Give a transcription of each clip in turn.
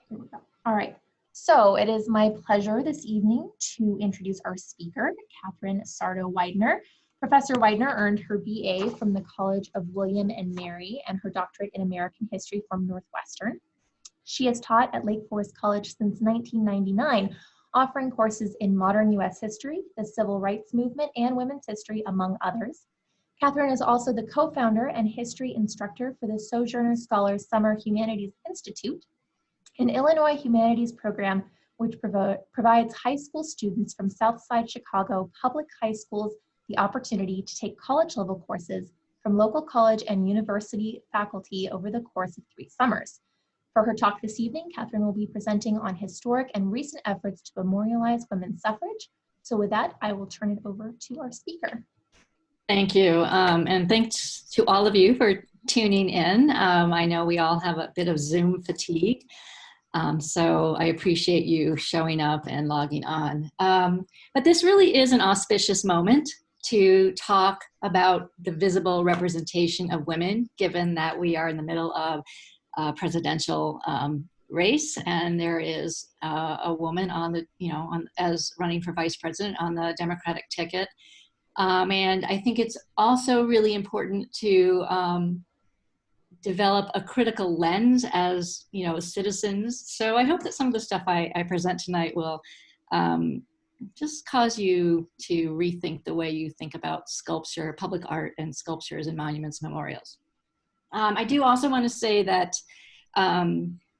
Here we go. All right. So it is my pleasure this evening to introduce our speaker, Catherine Sardo Weidner. Professor Weidner earned her BA from the College of William and Mary and her doctorate in American history from Northwestern. She has taught at Lake Forest College since 1999, offering courses in modern U.S. history, the civil rights movement, and women's history, among others. Catherine is also the co-founder and history instructor for the Sojourner Scholars Summer Humanities Institute, an Illinois humanities program which provides high school students from Southside Chicago public high schools the opportunity to take college-level courses from local college and university faculty over the course of 3 summers. For her talk this evening, Catherine will be presenting on historic and recent efforts to memorialize women's suffrage. So with that, I will turn it over to our speaker. Thank you, and thanks to all of you for tuning in. I know we all have a bit of Zoom fatigue, so I appreciate you showing up and logging on. But this really is an auspicious moment to talk about the visible representation of women, given that we are in the middle of a presidential race, and there is a woman on the, as running for vice president on the Democratic ticket. And I think it's also really important to develop a critical lens as, citizens. So I hope that some of the stuff I present tonight will just cause you to rethink the way you think about sculpture, public art, and sculptures and monuments, memorials. I do also want to say that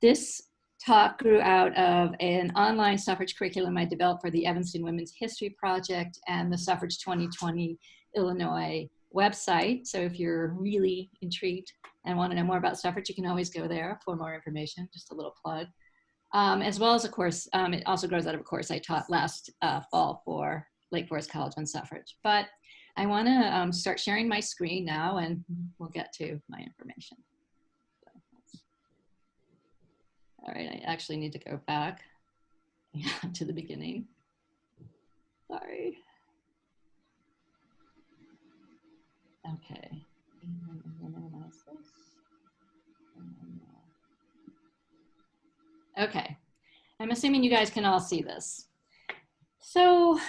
this talk grew out of an online suffrage curriculum I developed for the Evanston Women's History Project and the Suffrage 2020 Illinois website. So if you're really intrigued and want to know more about suffrage, you can always go there for more information, just a little plug. As well as, of course, it also grows out of a course I taught last fall for Lake Forest College on suffrage. But I want to start sharing my screen now, and we'll get to my information. All right, I actually need to go back to the beginning. Sorry. Okay. Okay, I'm assuming you guys can all see this. So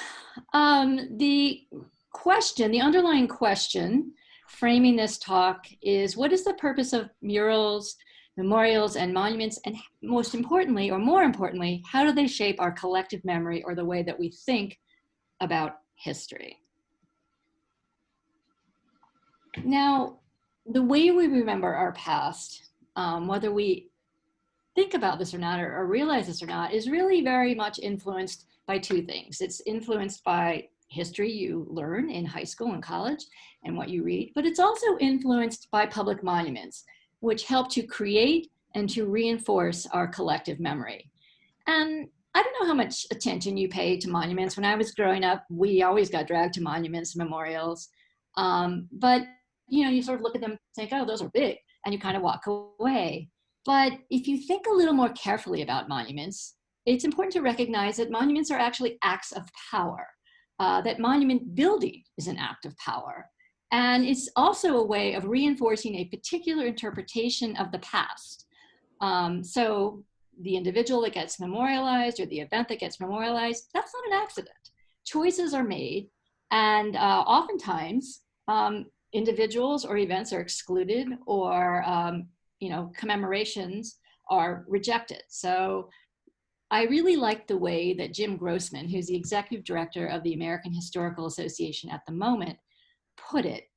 the underlying question framing this talk is, what is the purpose of murals, memorials, and monuments, and most importantly, or more importantly, how do they shape our collective memory or the way that we think about history? Now, the way we remember our past, whether we think about this or not, or realize this or not, is really very much influenced by 2 things. It's influenced by history you learn in high school and college and what you read, but it's also influenced by public monuments, which help to create and to reinforce our collective memory. And I don't know how much attention you pay to monuments. When I was growing up, we always got dragged to monuments and memorials. But you sort of look at them and think, oh, those are big, and you kind of walk away. But if you think a little more carefully about monuments, it's important to recognize that monuments are actually acts of power, that monument building is an act of power. And it's also a way of reinforcing a particular interpretation of the past. So the individual that gets memorialized or the event that gets memorialized, that's not an accident. Choices are made, and oftentimes individuals or events are excluded, or commemorations are rejected. So I really like the way that Jim Grossman, who's the executive director of the American Historical Association at the moment, put it.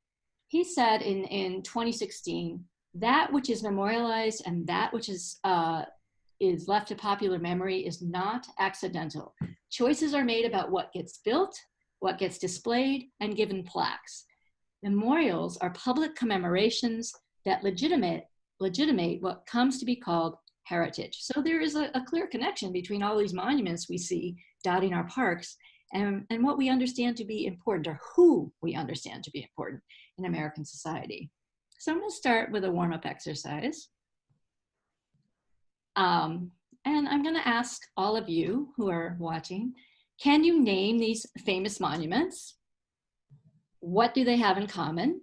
He said in 2016, that which is memorialized and that which is left to popular memory is not accidental. Choices are made about what gets built, what gets displayed, and given plaques. Memorials are public commemorations that legitimate what comes to be called heritage. So there is a clear connection between all these monuments we see dotting our parks and what we understand to be important, or who we understand to be important in American society. So I'm going to start with a warm-up exercise. And I'm going to ask all of you who are watching, can you name these famous monuments? What do they have in common?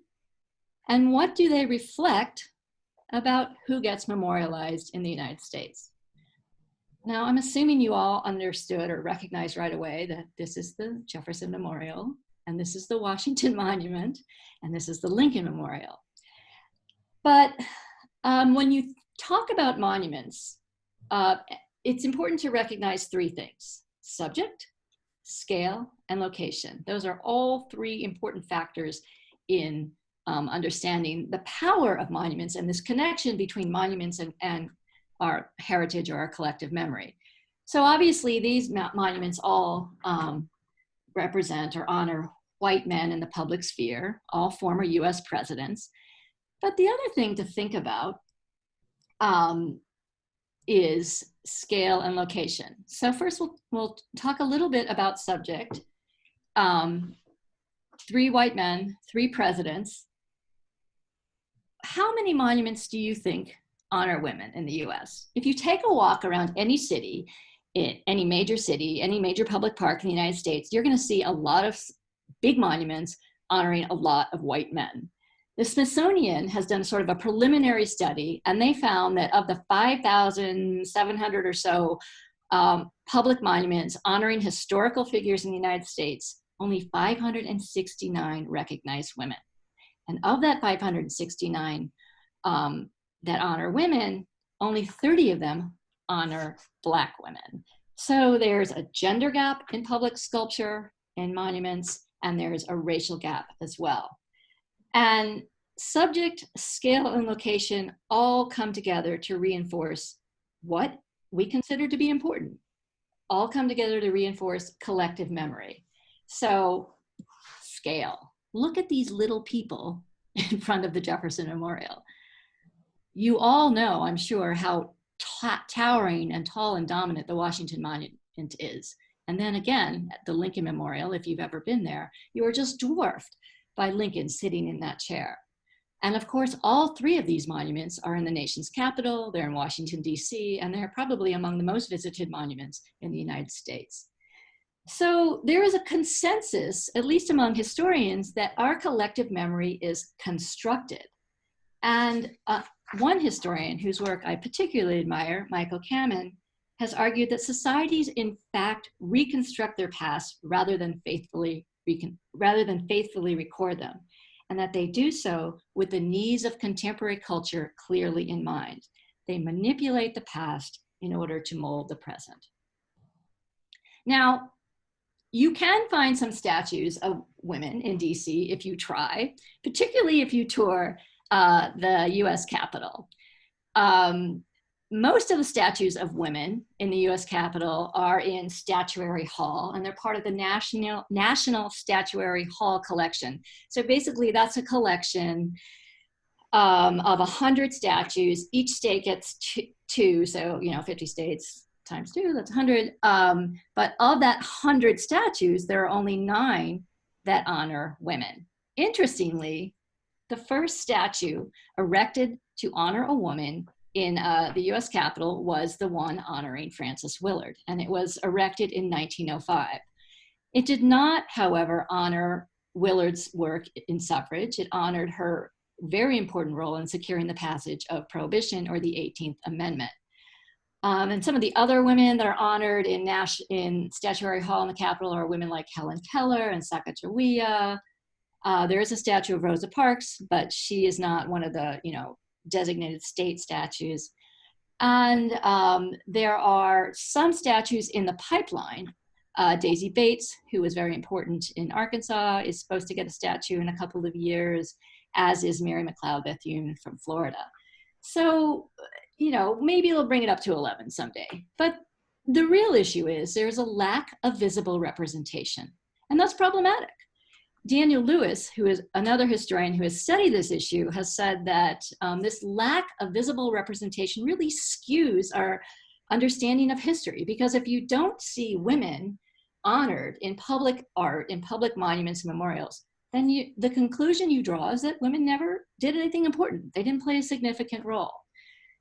And what do they reflect about who gets memorialized in the United States? Now, I'm assuming you all understood or recognized right away that this is the Jefferson Memorial, and this is the Washington Monument, and this is the Lincoln Memorial. But when you talk about monuments, it's important to recognize three things: subject, scale, and location. Those are all three important factors in understanding the power of monuments and this connection between monuments and our heritage or our collective memory. So obviously these monuments all represent or honor white men in the public sphere, all former US presidents. But the other thing to think about is scale and location. So first we'll talk a little bit about subject. 3 white men, 3 presidents. How many monuments do you think honor women in the US? If you take a walk around any city, any major public park in the United States, you're gonna see a lot of big monuments honoring a lot of white men. The Smithsonian has done sort of a preliminary study, and they found that of the 5,700 or so public monuments honoring historical figures in the United States, only 569 recognize women. And of that 569 that honor women, only 30 of them honor Black women. So there's a gender gap in public sculpture and monuments, and there's a racial gap as well. And subject, scale, and location all come together to reinforce what we consider to be important, all come together to reinforce collective memory. So scale, look at these little people in front of the Jefferson Memorial. You all know, I'm sure, how towering and tall and dominant the Washington Monument is. And then again, at the Lincoln Memorial, if you've ever been there, you are just dwarfed by Lincoln sitting in that chair. And of course, all 3 of these monuments are in the nation's capital, they're in Washington, DC, and they're probably among the most visited monuments in the United States. So there is a consensus, at least among historians, that our collective memory is constructed. And one historian whose work I particularly admire, Michael Kamen, has argued that societies in fact reconstruct their past rather than faithfully record them, and that they do so with the needs of contemporary culture clearly in mind. They manipulate the past in order to mold the present. Now, you can find some statues of women in DC if you try, particularly if you tour the US Capitol. Most of the statues of women in the US Capitol are in Statuary Hall, and they're part of the National Statuary Hall collection. So basically that's a collection of 100 statues. Each state gets 2, so 50 states times 2, that's 100. But of that 100 statues, there are only 9 that honor women. Interestingly, the first statue erected to honor a woman in the US Capitol was the one honoring Frances Willard, and it was erected in 1905. It did not, however, honor Willard's work in suffrage. It honored her very important role in securing the passage of Prohibition, or the 18th Amendment. And some of the other women that are honored in Statuary Hall in the Capitol are women like Helen Keller and Sacagawea. There is a statue of Rosa Parks, but she is not one of the designated state statues. And there are some statues in the pipeline. Daisy Bates, who was very important in Arkansas, is supposed to get a statue in a couple of years, as is Mary McLeod Bethune from Florida. So, maybe they'll bring it up to 11 someday. But the real issue is there's a lack of visible representation, and that's problematic. Daniel Lewis, who is another historian who has studied this issue, has said that this lack of visible representation really skews our understanding of history, because if you don't see women honored in public art, in public monuments and memorials, then the conclusion you draw is that women never did anything important. They didn't play a significant role.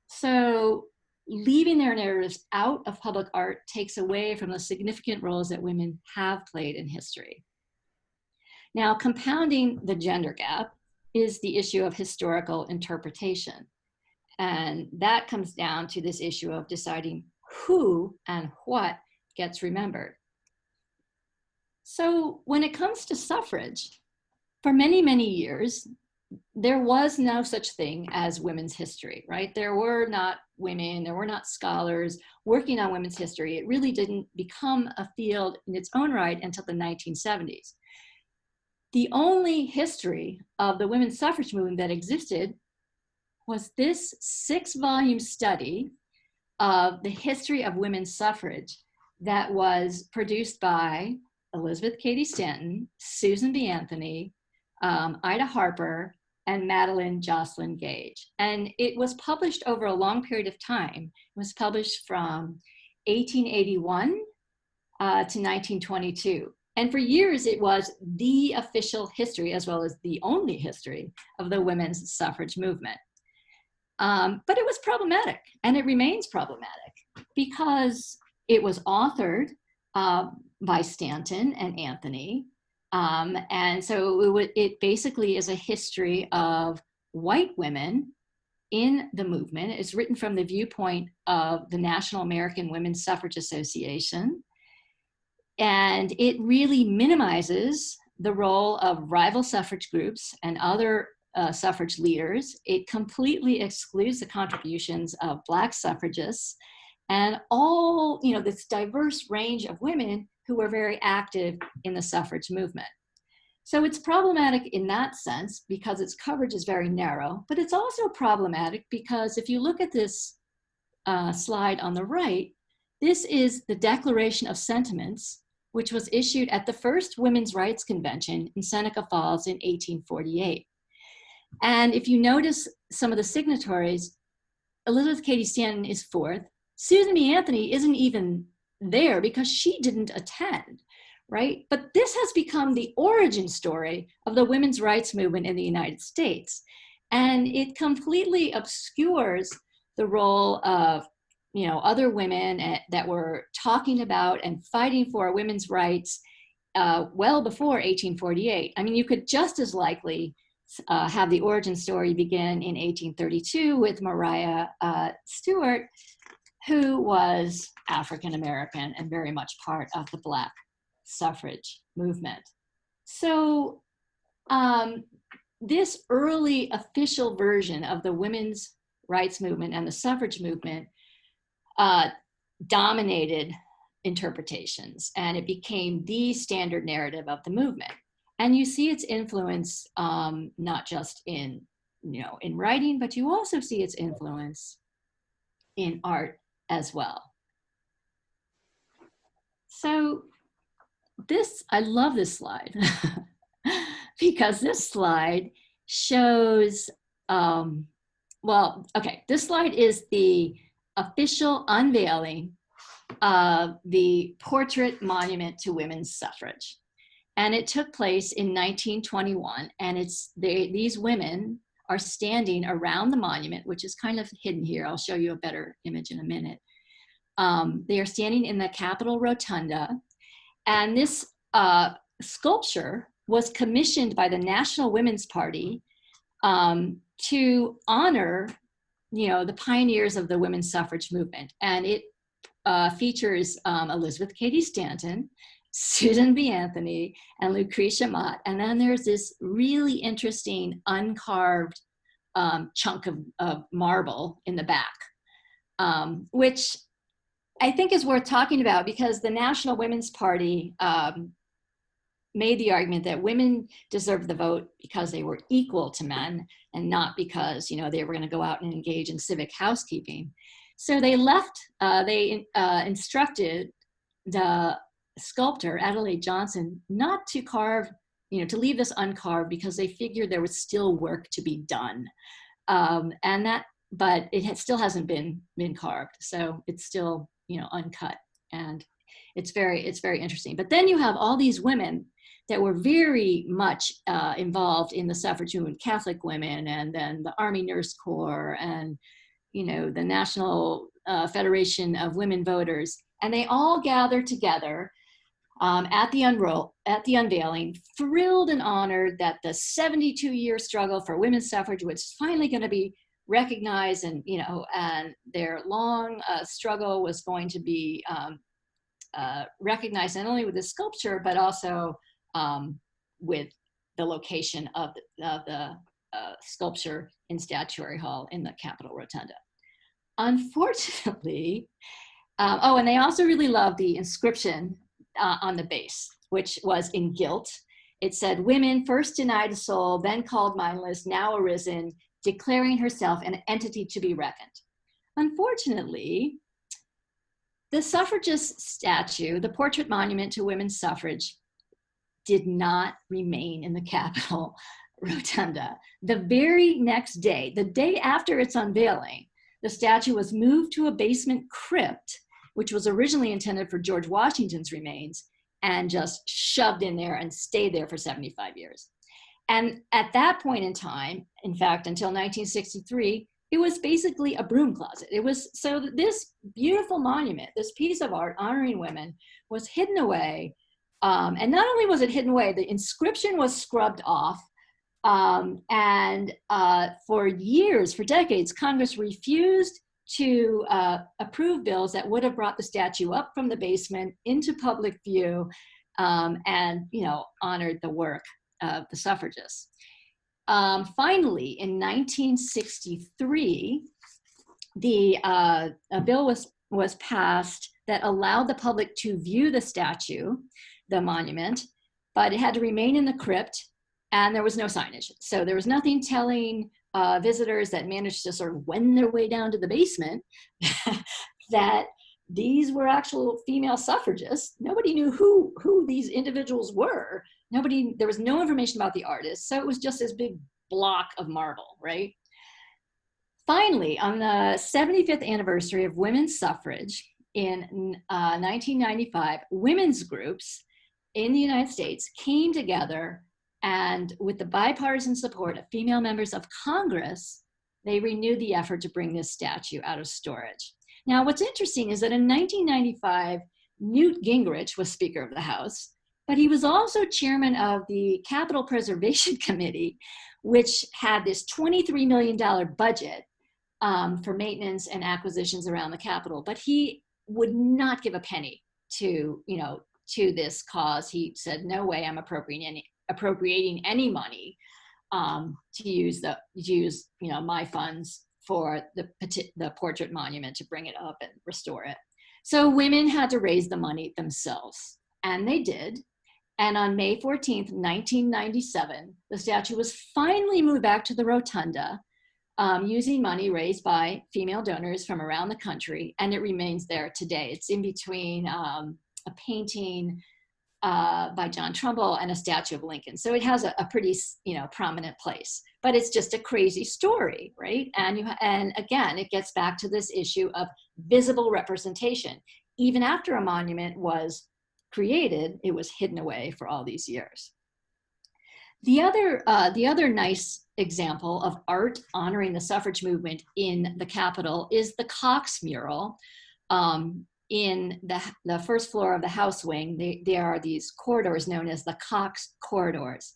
So leaving their narratives out of public art takes away from the significant roles that women have played in history. Now, compounding the gender gap is the issue of historical interpretation. And that comes down to this issue of deciding who and what gets remembered. So when it comes to suffrage, for many, many years, there was no such thing as women's history, right? There were not women, there were not scholars working on women's history. It really didn't become a field in its own right until the 1970s. The only history of the women's suffrage movement that existed was this 6-volume study of the history of women's suffrage that was produced by Elizabeth Cady Stanton, Susan B. Anthony, Ida Harper, and Madeline Jocelyn Gage. And it was published over a long period of time. It was published from 1881 to 1922. And for years, it was the official history, as well as the only history, of the women's suffrage movement. But it was problematic, and it remains problematic, because it was authored by Stanton and Anthony. And so it basically is a history of white women in the movement. It's written from the viewpoint of the National American Women's Suffrage Association. And it really minimizes the role of rival suffrage groups and other suffrage leaders. It completely excludes the contributions of Black suffragists and all, this diverse range of women who were very active in the suffrage movement. So it's problematic in that sense because its coverage is very narrow, but it's also problematic because if you look at this slide on the right, this is the Declaration of Sentiments, which was issued at the first Women's Rights Convention in Seneca Falls in 1848. And if you notice some of the signatories, Elizabeth Cady Stanton is fourth. Susan B. Anthony isn't even there because she didn't attend, right? But this has become the origin story of the women's rights movement in the United States. And it completely obscures the role of, other women that were talking about and fighting for women's rights well before 1848. I mean, you could just as likely have the origin story begin in 1832 with Maria Stewart, who was African American and very much part of the Black suffrage movement. So this early official version of the women's rights movement and the suffrage movement dominated interpretations, and it became the standard narrative of the movement. And you see its influence not just in writing, but you also see its influence in art as well. So I love this slide because this slide shows, this slide is the official unveiling of the portrait monument to women's suffrage. And it took place in 1921, and these women are standing around the monument, which is kind of hidden here. I'll show you a better image in a minute. They are standing in the Capitol Rotunda, and this sculpture was commissioned by the National Women's Party to honor, the pioneers of the women's suffrage movement. And it features Elizabeth Cady Stanton, Susan B. Anthony, and Lucretia Mott. And then there's this really interesting uncarved chunk of marble in the back, which I think is worth talking about because the National Women's Party made the argument that women deserved the vote because they were equal to men and not because, they were going to go out and engage in civic housekeeping. So they instructed the sculptor, Adelaide Johnson, not to carve, to leave this uncarved because they figured there was still work to be done. But it still hasn't been carved. So it's still, uncut, and it's very interesting. But then you have all these women that were very much involved in the suffrage movement, Catholic women, and then the Army Nurse Corps, and the National Federation of Women Voters, and they all gathered together at the unveiling, thrilled and honored that the 72-year struggle for women's suffrage was finally going to be recognize, and and their long struggle was going to be recognized not only with the sculpture but also with the location of the sculpture in Statuary Hall in the Capitol Rotunda. Unfortunately, oh, and they also really loved the inscription on the base, which was in gilt. It said, "Women first denied a soul, then called mindless, now arisen, declaring herself an entity to be reckoned." Unfortunately, the suffragist statue, the portrait monument to women's suffrage, did not remain in the Capitol Rotunda. The very next day, the day after its unveiling, the statue was moved to a basement crypt, which was originally intended for George Washington's remains, and just shoved in there and stayed there for 75 years. And at that point in time, in fact, until 1963, it was basically a broom closet. It was, so that this beautiful monument, this piece of art honoring women, was hidden away. And not only was it hidden away, the inscription was scrubbed off. And for years, for decades, Congress refused to approve bills that would have brought the statue up from the basement into public view and, honored the work of the suffragists. Finally, in 1963, a bill was passed that allowed the public to view the statue, the monument, but it had to remain in the crypt, and there was no signage. So there was nothing telling visitors that managed to sort of wend their way down to the basement that these were actual female suffragists. Nobody knew who these individuals were. There was no information about the artists, so it was just this big block of marble, right? Finally, on the 75th anniversary of women's suffrage in 1995, women's groups in the United States came together, and with the bipartisan support of female members of Congress, they renewed the effort to bring this statue out of storage. Now, what's interesting is that in 1995, Newt Gingrich was Speaker of the House, but he was also chairman of the Capitol Preservation Committee, which had this $23 million budget for maintenance and acquisitions around the Capitol. But he would not give a penny to this cause. He said, "No way, I'm appropriating any money to use my funds for the portrait monument to bring it up and restore it." So women had to raise the money themselves, and they did. And on May 14th, 1997, the statue was finally moved back to the Rotunda using money raised by female donors from around the country, and it remains there today. It's in between a painting by John Trumbull and a statue of Lincoln. So it has a pretty prominent place, but it's just a crazy story, right? And again, it gets back to this issue of visible representation. Even after a monument was created, it was hidden away for all these years. The other nice example of art honoring the suffrage movement in the Capitol is the Cox mural. In the first floor of the House wing, there are these corridors known as the Cox corridors.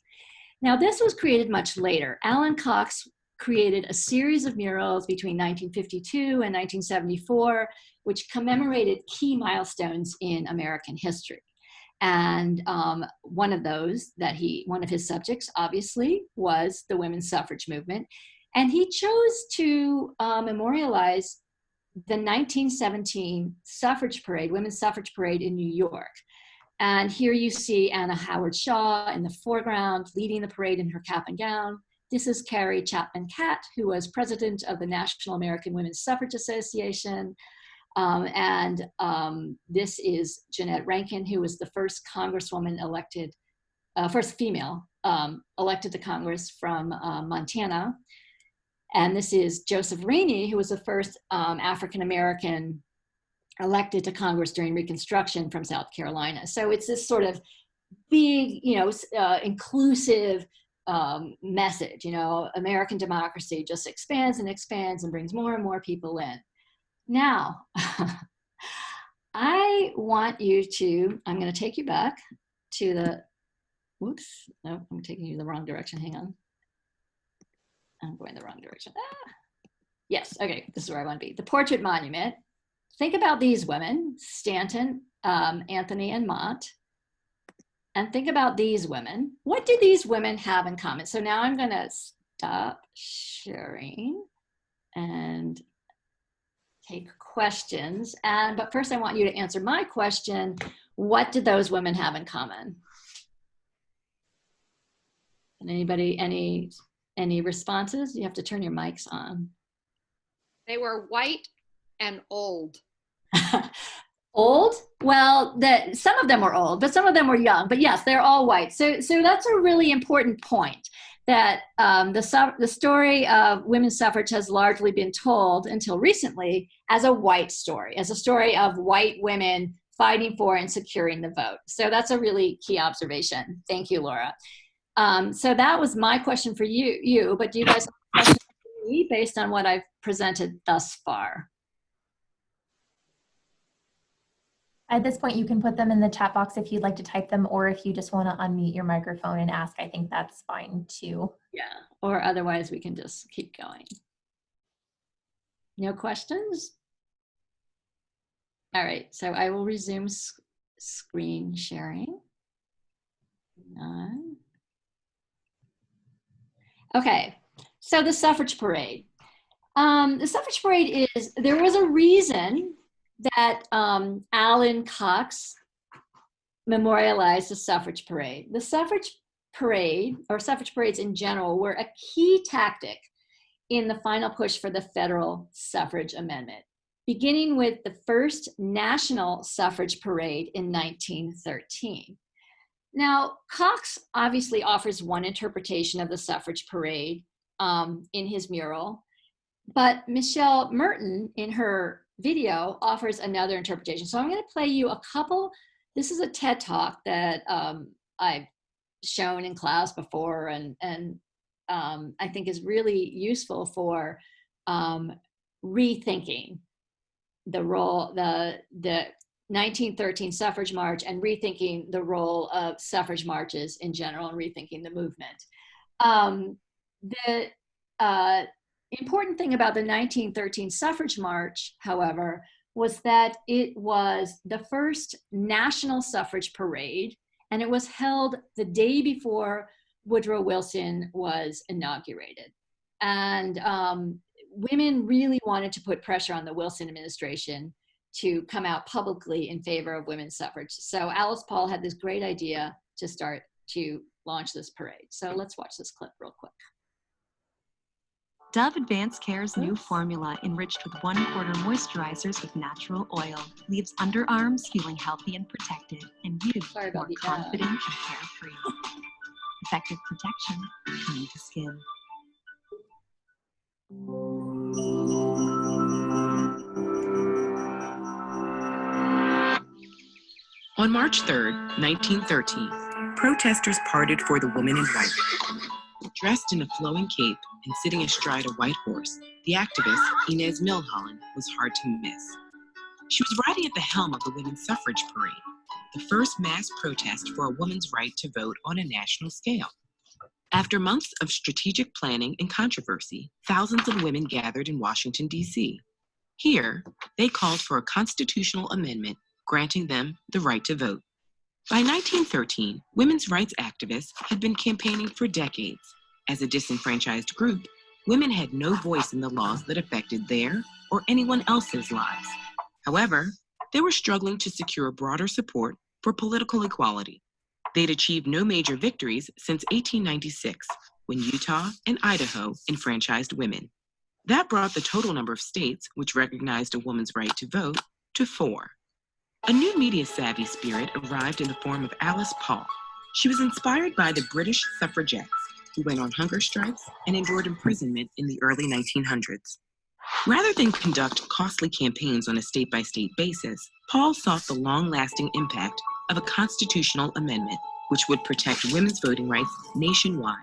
Now, this was created much later. Alan Cox created a series of murals between 1952 and 1974, which commemorated key milestones in American history. And one of his subjects, obviously, was the women's suffrage movement. And he chose to memorialize the 1917 suffrage parade, women's suffrage parade in New York. And here you see Anna Howard Shaw in the foreground, leading the parade in her cap and gown. This is Carrie Chapman Catt, who was president of the National American Women's Suffrage Association. This is Jeanette Rankin, who was the first congresswoman elected, first female elected to Congress from Montana. And this is Joseph Rainey, who was the first African-American elected to Congress during Reconstruction from South Carolina. So it's this sort of big, inclusive message. American democracy just expands and expands and brings more and more people in. Now, I want you to, I'm going to take you back to the, whoops, no, I'm taking you the wrong direction. Hang on. I'm going the wrong direction. Yes, okay, this is where I want to be. The portrait monument. Think about these women, Stanton, Anthony, and Mott. And think about these women. What do these women have in common? So now I'm going to stop sharing and take questions. But first I want you to answer my question. What did those women have in common? And anybody, any responses? You have to turn your mics on. They were white and old. Old? Well, some of them were old, but some of them were young. But yes, they're all white. So that's a really important point, that the story of women's suffrage has largely been told until recently as a white story, as a story of white women fighting for and securing the vote. So that's a really key observation. Thank you, Laura. So that was my question for you. But do you guys have a question for me based on what I've presented thus far? At this point, you can put them in the chat box if you'd like to type them, or if you just want to unmute your microphone and ask, I think that's fine too. Yeah, or otherwise we can just keep going. No questions? All right, so I will resume screen sharing. None. Okay, so the suffrage parade. The suffrage parade there was a reason that Alan Cox memorialized the suffrage parade. The suffrage parade, or suffrage parades in general, were a key tactic in the final push for the federal suffrage amendment, beginning with the first national suffrage parade in 1913. Now, Cox obviously offers one interpretation of the suffrage parade in his mural, but Michelle Merton, in her video, offers another interpretation. So I'm going to play you a couple. This is a TED Talk that I've shown in class before, and I think is really useful for rethinking the role, the 1913 suffrage march, and rethinking the role of suffrage marches in general, and rethinking the movement. The important thing about the 1913 suffrage march, however, was that it was the first national suffrage parade, and it was held the day before Woodrow Wilson was inaugurated. And women really wanted to put pressure on the Wilson administration to come out publicly in favor of women's suffrage. So Alice Paul had this great idea to launch this parade. So let's watch this clip real quick. Dove Advanced Care's new formula, enriched with 1/4 moisturizers with natural oil, leaves underarms feeling healthy and protected, and you more confident and carefree. Effective protection, clean to skin. On March 3rd, 1913, protesters parted for the woman in white. Dressed in a flowing cape and sitting astride a white horse, the activist, Inez Milholland, was hard to miss. She was riding at the helm of the women's suffrage parade, the first mass protest for a woman's right to vote on a national scale. After months of strategic planning and controversy, thousands of women gathered in Washington, D.C. Here, they called for a constitutional amendment granting them the right to vote. By 1913, women's rights activists had been campaigning for decades. As a disenfranchised group, women had no voice in the laws that affected their or anyone else's lives. However, they were struggling to secure broader support for political equality. They'd achieved no major victories since 1896, when Utah and Idaho enfranchised women. That brought the total number of states which recognized a woman's right to vote to 4. A new media-savvy spirit arrived in the form of Alice Paul. She was inspired by the British suffragettes, who went on hunger strikes and endured imprisonment in the early 1900s. Rather than conduct costly campaigns on a state-by-state basis, Paul sought the long-lasting impact of a constitutional amendment which would protect women's voting rights nationwide.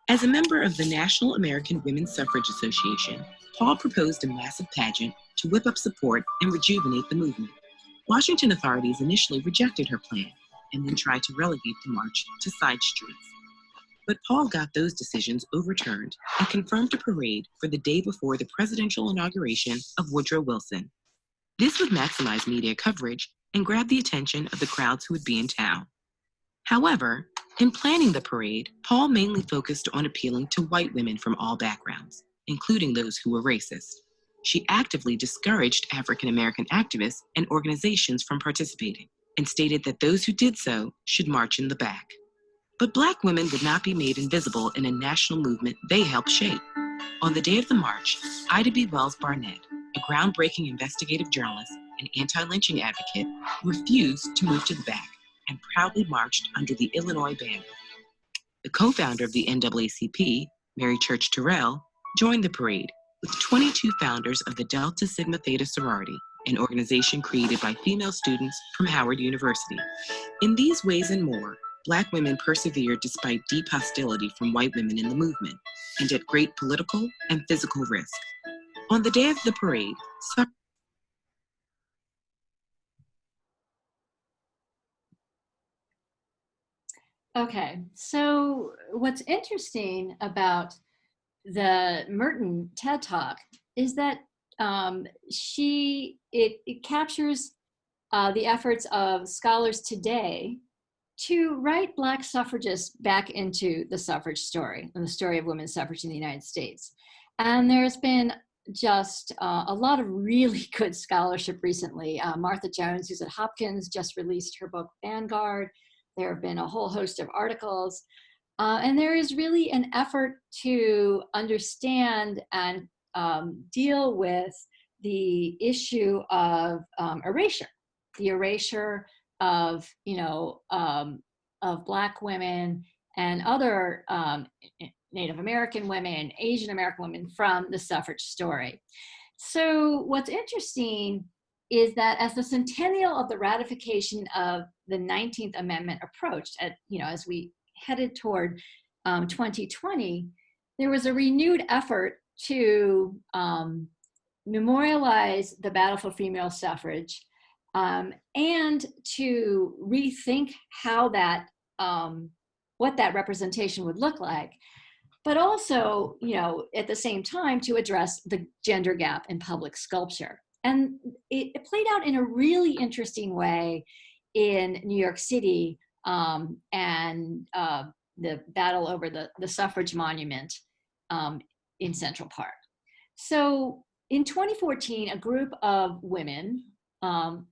As a member of the National American Women's Suffrage Association, Paul proposed a massive pageant to whip up support and rejuvenate the movement. Washington authorities initially rejected her plan and then tried to relegate the march to side streets. But Paul got those decisions overturned and confirmed a parade for the day before the presidential inauguration of Woodrow Wilson. This would maximize media coverage and grab the attention of the crowds who would be in town. However, in planning the parade, Paul mainly focused on appealing to white women from all backgrounds, including those who were racist. She actively discouraged African American activists and organizations from participating and stated that those who did so should march in the back. But Black women would not be made invisible in a national movement they helped shape. On the day of the march, Ida B. Wells Barnett, a groundbreaking investigative journalist and anti-lynching advocate, refused to move to the back and proudly marched under the Illinois banner. The co-founder of the NAACP, Mary Church Terrell, joined the parade with 22 founders of the Delta Sigma Theta sorority, an organization created by female students from Howard University. In these ways and more, Black women persevered despite deep hostility from white women in the movement, and at great political and physical risk. On the day of the parade, Okay, so what's interesting about the Merton TED Talk is that it captures the efforts of scholars today to write Black suffragists back into the suffrage story and the story of women's suffrage in the United States. And there's been just a lot of really good scholarship recently. Martha Jones, who's at Hopkins, just released her book, Vanguard. There have been a whole host of articles. And there is really an effort to understand and deal with the issue of erasure, the erasure of, of Black women and other Native American women, Asian American women from the suffrage story. So what's interesting is that as the centennial of the ratification of the 19th Amendment approached, as we headed toward 2020, there was a renewed effort to memorialize the battle for female suffrage and to rethink how that, what that representation would look like, but also, at the same time to address the gender gap in public sculpture. And it played out in a really interesting way in New York City and the battle over the suffrage monument in Central Park. So in 2014, a group of women,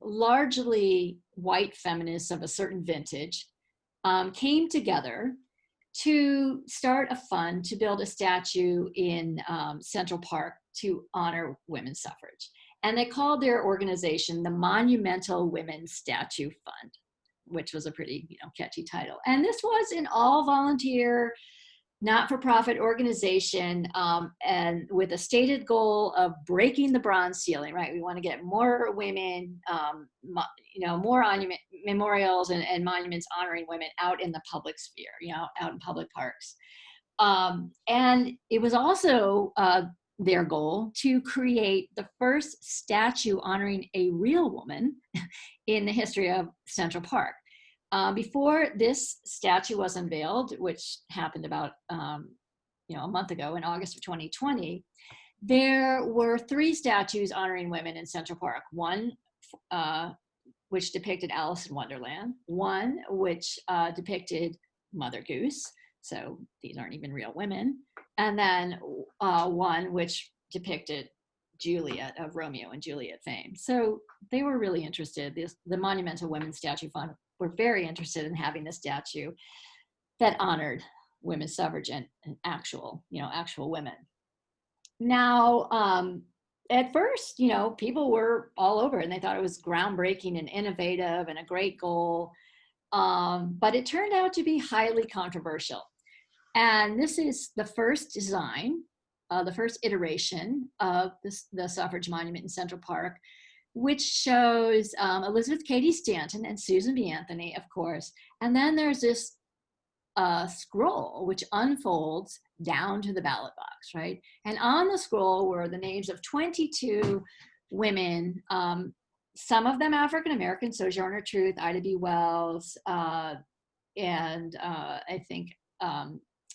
largely white feminists of a certain vintage, came together to start a fund to build a statue in Central Park to honor women's suffrage. And they called their organization the Monumental Women's Statue Fund, which was a pretty catchy title. And this was an all-volunteer, not-for-profit organization, and with a stated goal of breaking the bronze ceiling, right? We want to get more women, more memorials and monuments honoring women out in the public sphere, out in public parks. And it was also their goal to create the first statue honoring a real woman in the history of Central Park. Before this statue was unveiled, which happened about a month ago in August of 2020, there were 3 statues honoring women in Central Park. One which depicted Alice in Wonderland, one which depicted Mother Goose, so these aren't even real women, and then one which depicted Juliet of Romeo and Juliet fame. So they were really interested. The Monumental Women's Statue Fund were very interested in having a statue that honored women's suffrage and actual women. Now, at first, people were all over it and they thought it was groundbreaking and innovative and a great goal. But it turned out to be highly controversial. And this is the first design, the first iteration of the suffrage monument in Central Park, which shows Elizabeth Cady Stanton and Susan B. Anthony, of course. And then there's this scroll which unfolds down to the ballot box, right? And on the scroll were the names of 22 women, some of them African American, Sojourner Truth, Ida B. Wells, and I think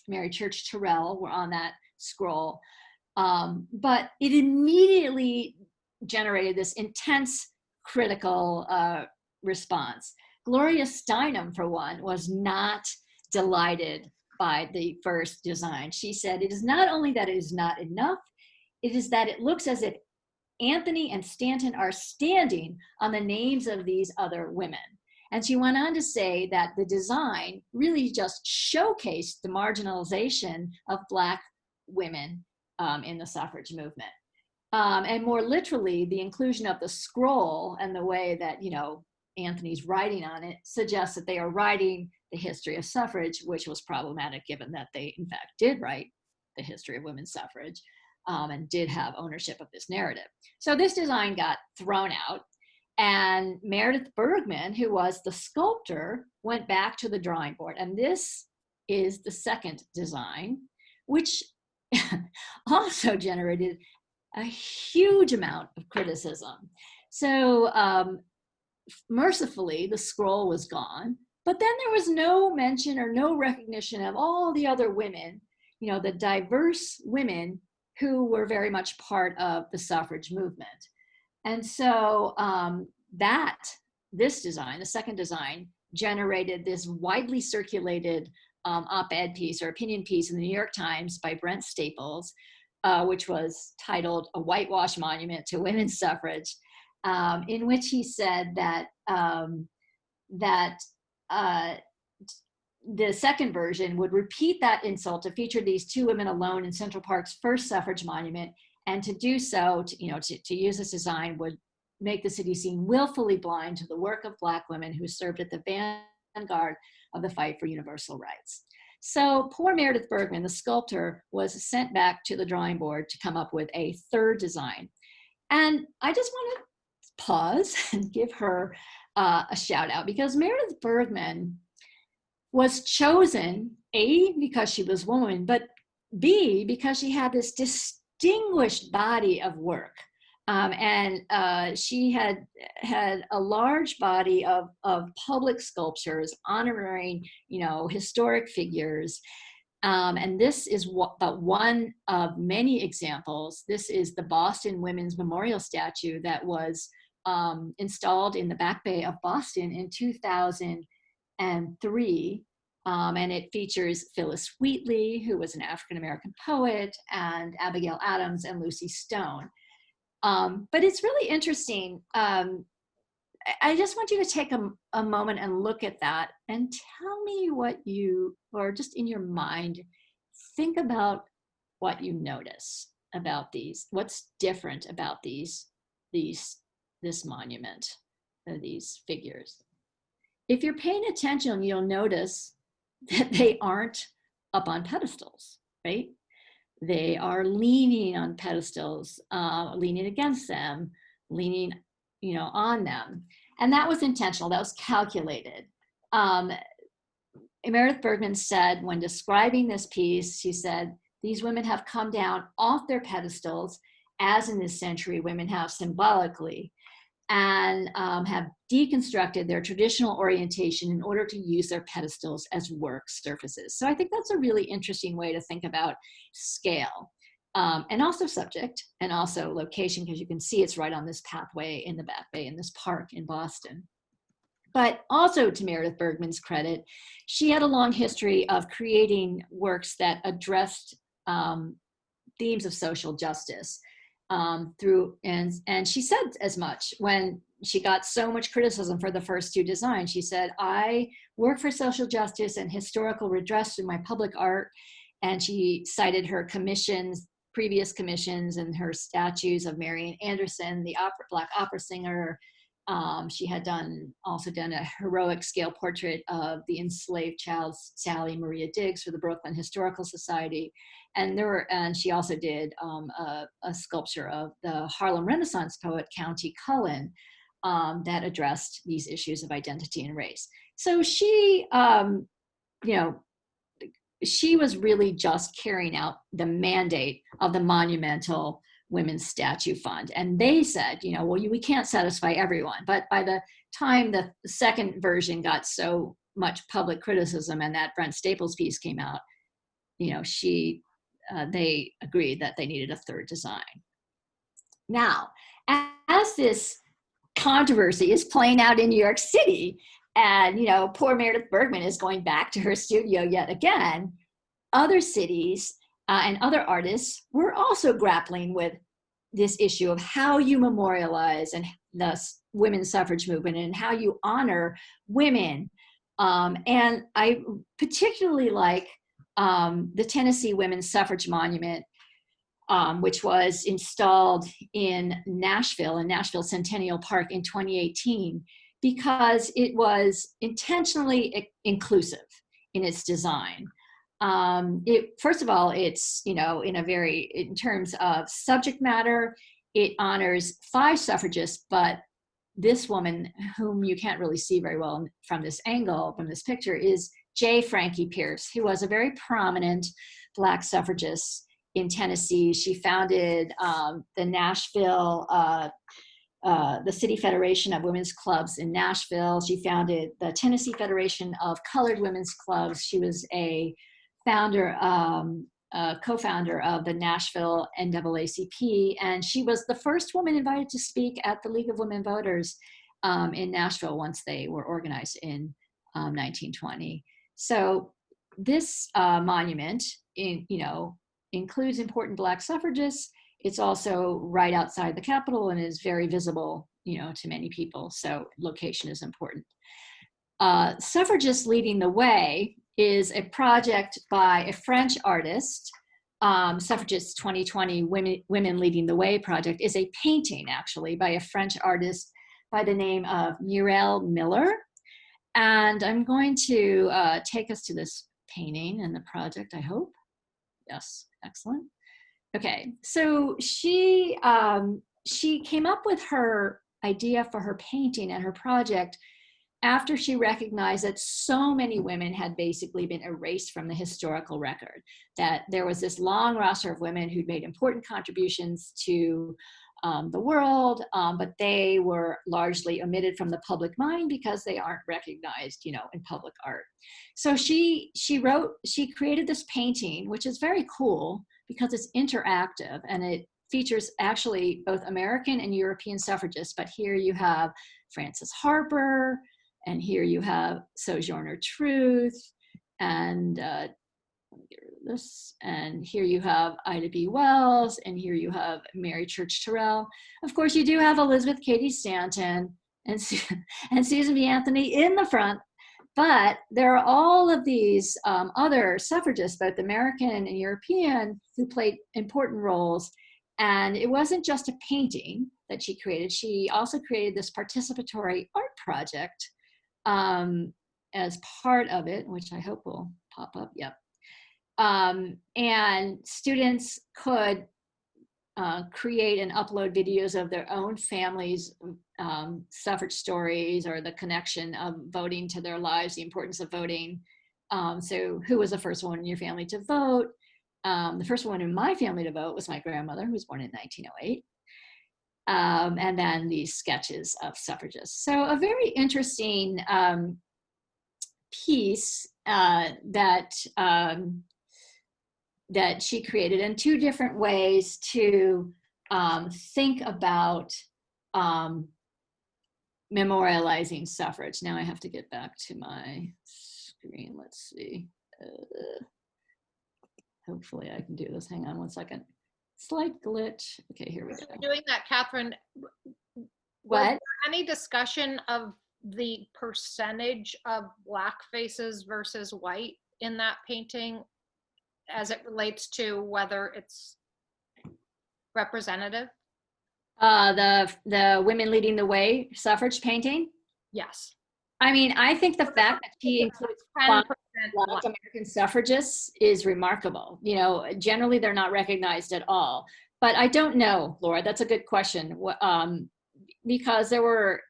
Mary Church Terrell were on that scroll. But it immediately generated this intense critical response. Gloria Steinem, for one, was not delighted by the first design. She said, "It is not only that it is not enough, it is that it looks as if Anthony and Stanton are standing on the names of these other women." And she went on to say that the design really just showcased the marginalization of Black women in the suffrage movement. And more literally, the inclusion of the scroll and the way that, Anthony's writing on it suggests that they are writing the history of suffrage, which was problematic given that they, in fact, did write the history of women's suffrage and did have ownership of this narrative. So this design got thrown out, and Meredith Bergmann, who was the sculptor, went back to the drawing board. And this is the second design, which also generated a huge amount of criticism. So mercifully, the scroll was gone, but then there was no mention or no recognition of all the other women, the diverse women who were very much part of the suffrage movement. And so this design, the second design, generated this widely circulated op-ed piece or opinion piece in the New York Times by Brent Staples, which was titled "A Whitewash Monument to Women's Suffrage," in which he said that the second version would repeat that insult to feature these two women alone in Central Park's first suffrage monument, and to do so, to use this design would make the city seem willfully blind to the work of Black women who served at the vanguard of the fight for universal rights. So poor Meredith Bergmann, the sculptor, was sent back to the drawing board to come up with a third design. And I just want to pause and give her a shout out, because Meredith Bergmann was chosen, A, because she was a woman, but B, because she had this distinguished body of work. And she had a large body of public sculptures honoring, historic figures. And this is but one of many examples. This is the Boston Women's Memorial Statue that was installed in the Back Bay of Boston in 2003. And it features Phyllis Wheatley, who was an African-American poet, and Abigail Adams and Lucy Stone. But it's really interesting. I just want you to take a moment and look at that and tell me what you, or just in your mind, think about what you notice about these. What's different about this monument, these figures? If you're paying attention, you'll notice that they aren't up on pedestals, right? They are leaning on pedestals, leaning against them, leaning, on them. And that was intentional, that was calculated. Meredith Bergmann said, when describing this piece, she said, "These women have come down off their pedestals, as in this century women have symbolically, and have deconstructed their traditional orientation in order to use their pedestals as work surfaces." So I think that's a really interesting way to think about scale, and also subject, and also location, because you can see it's right on this pathway in the Back Bay in this park in Boston. But also, to Meredith Bergmann's credit, she had a long history of creating works that addressed themes of social justice. And she said as much when she got so much criticism for the first two designs. She said, "I work for social justice and historical redress through my public art." And she cited her previous commissions, and her statues of Marian Anderson, the Black opera singer. She had also done a heroic scale portrait of the enslaved child Sally Maria Diggs for the Brooklyn Historical Society. And she also did a sculpture of the Harlem Renaissance poet Countee Cullen that addressed these issues of identity and race. So she, she was really just carrying out the mandate of the Monumental Women's Statue Fund. And they said, well, we can't satisfy everyone. But by the time the second version got so much public criticism and that Brent Staples piece came out, they agreed that they needed a third design. Now, as this controversy is playing out in New York City, and poor Meredith Bergman is going back to her studio yet again, other cities and other artists were also grappling with this issue of how you memorialize and the women's suffrage movement and how you honor women. And I particularly like the Tennessee Women's Suffrage Monument, which was installed in Nashville Centennial Park in 2018, because it was intentionally inclusive in its design. First of all, it's, in terms of subject matter, it honors 5 suffragists, but this woman, whom you can't really see very well from this angle, from this picture, is J. Frankie Pierce, who was a very prominent Black suffragist in Tennessee. She founded the Nashville, the City Federation of Women's Clubs in Nashville. She founded the Tennessee Federation of Colored Women's Clubs. She was a founder, co-founder of the Nashville NAACP, and she was the first woman invited to speak at the League of Women Voters in Nashville once they were organized in 1920. So this monument, includes important Black suffragists. It's also right outside the Capitol and is very visible, to many people. So location is important. Suffragists Leading the Way is a project by a French artist. Suffragists 2020 Women Leading the Way project is a painting, actually, by a French artist by the name of Muriel Miller. And I'm going to take us to this painting and the project, I hope. Yes, excellent. Okay, so she came up with her idea for her painting and her project after she recognized that so many women had basically been erased from the historical record, that there was this long roster of women who'd made important contributions to the world, but they were largely omitted from the public mind because they aren't recognized, in public art. So she created this painting, which is very cool because it's interactive and it features actually both American and European suffragists. But here you have Frances Harper, and here you have Sojourner Truth, and get rid of this. And here you have Ida B. Wells, and here you have Mary Church Terrell. Of course, you do have Elizabeth Cady Stanton and Susan B. Anthony in the front, but there are all of these other suffragists, both American and European, who played important roles. And it wasn't just a painting that she created. She also created this participatory art project as part of it, which I hope will pop up. Yep. And students could create and upload videos of their own families' suffrage stories, or the connection of voting to their lives, the importance of voting. So who was the first one in your family to vote? The first one in my family to vote was my grandmother, who was born in 1908. And then these sketches of suffragists. So a very interesting piece that she created, in 2 different ways to think about memorializing suffrage. Now I have to get back to my screen. Let's see. Hopefully I can do this. Hang on one second. Slight glitch. Okay, here we go. Doing that, Catherine. What? Was there any discussion of the percentage of Black faces versus white in that painting, as it relates to whether it's representative? The Women Leading the Way suffrage painting? Yes. I mean, I think the fact that she includes 10% Black American suffragists is remarkable. Generally they're not recognized at all. But I don't know, Laura, that's a good question. Because there were,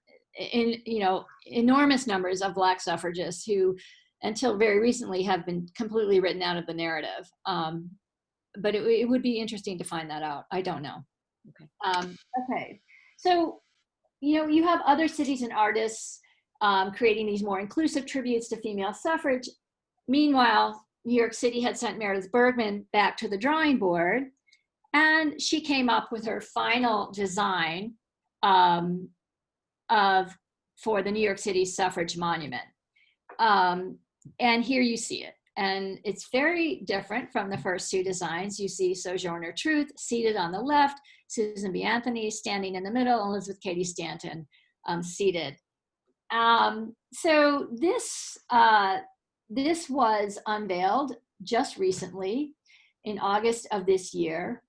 enormous numbers of Black suffragists who, until very recently, have been completely written out of the narrative. But it would be interesting to find that out. I don't know. Okay. Okay. So, you have other cities and artists creating these more inclusive tributes to female suffrage. Meanwhile, New York City had sent Meredith Bergmann back to the drawing board, and she came up with her final design for the New York City Suffrage Monument. And here you see it. And it's very different from the first two designs. You see Sojourner Truth seated on the left, Susan B. Anthony standing in the middle, Elizabeth Cady Stanton seated. So this was unveiled just recently in August of this year.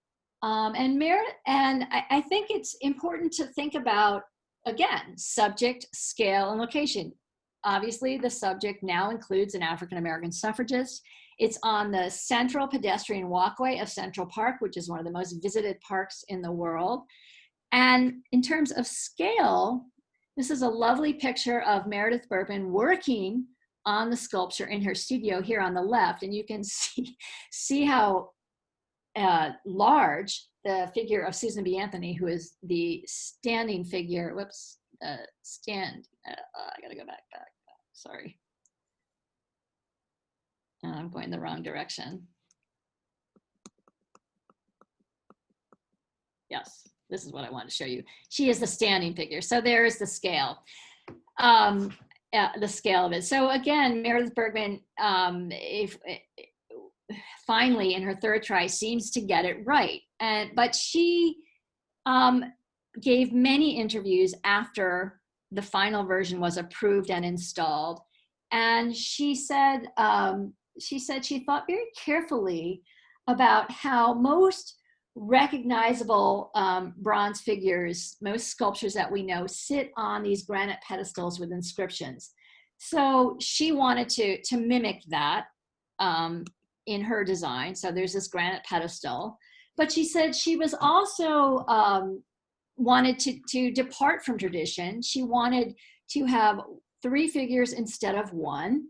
And I think it's important to think about, again, subject, scale, and location. Obviously, the subject now includes an African-American suffragist. It's on the central pedestrian walkway of Central Park, which is one of the most visited parks in the world. And in terms of scale, this is a lovely picture of Meredith Bergmann working on the sculpture in her studio here on the left. And you can see how large the figure of Susan B. Anthony, who is the standing figure, I gotta go back, sorry. I'm going the wrong direction. Yes, this is what I want to show you. She is the standing figure. So there is the scale, the scale of it. So again, Meredith Bergmann, finally in her third try seems to get it right. But she gave many interviews after the final version was approved and installed. And she said she thought very carefully about how most recognizable bronze figures, most sculptures that we know, sit on these granite pedestals with inscriptions. So she wanted to mimic that in her design. So there's this granite pedestal. But she said she was also wanted to depart from tradition. She wanted to have 3 figures instead of 1.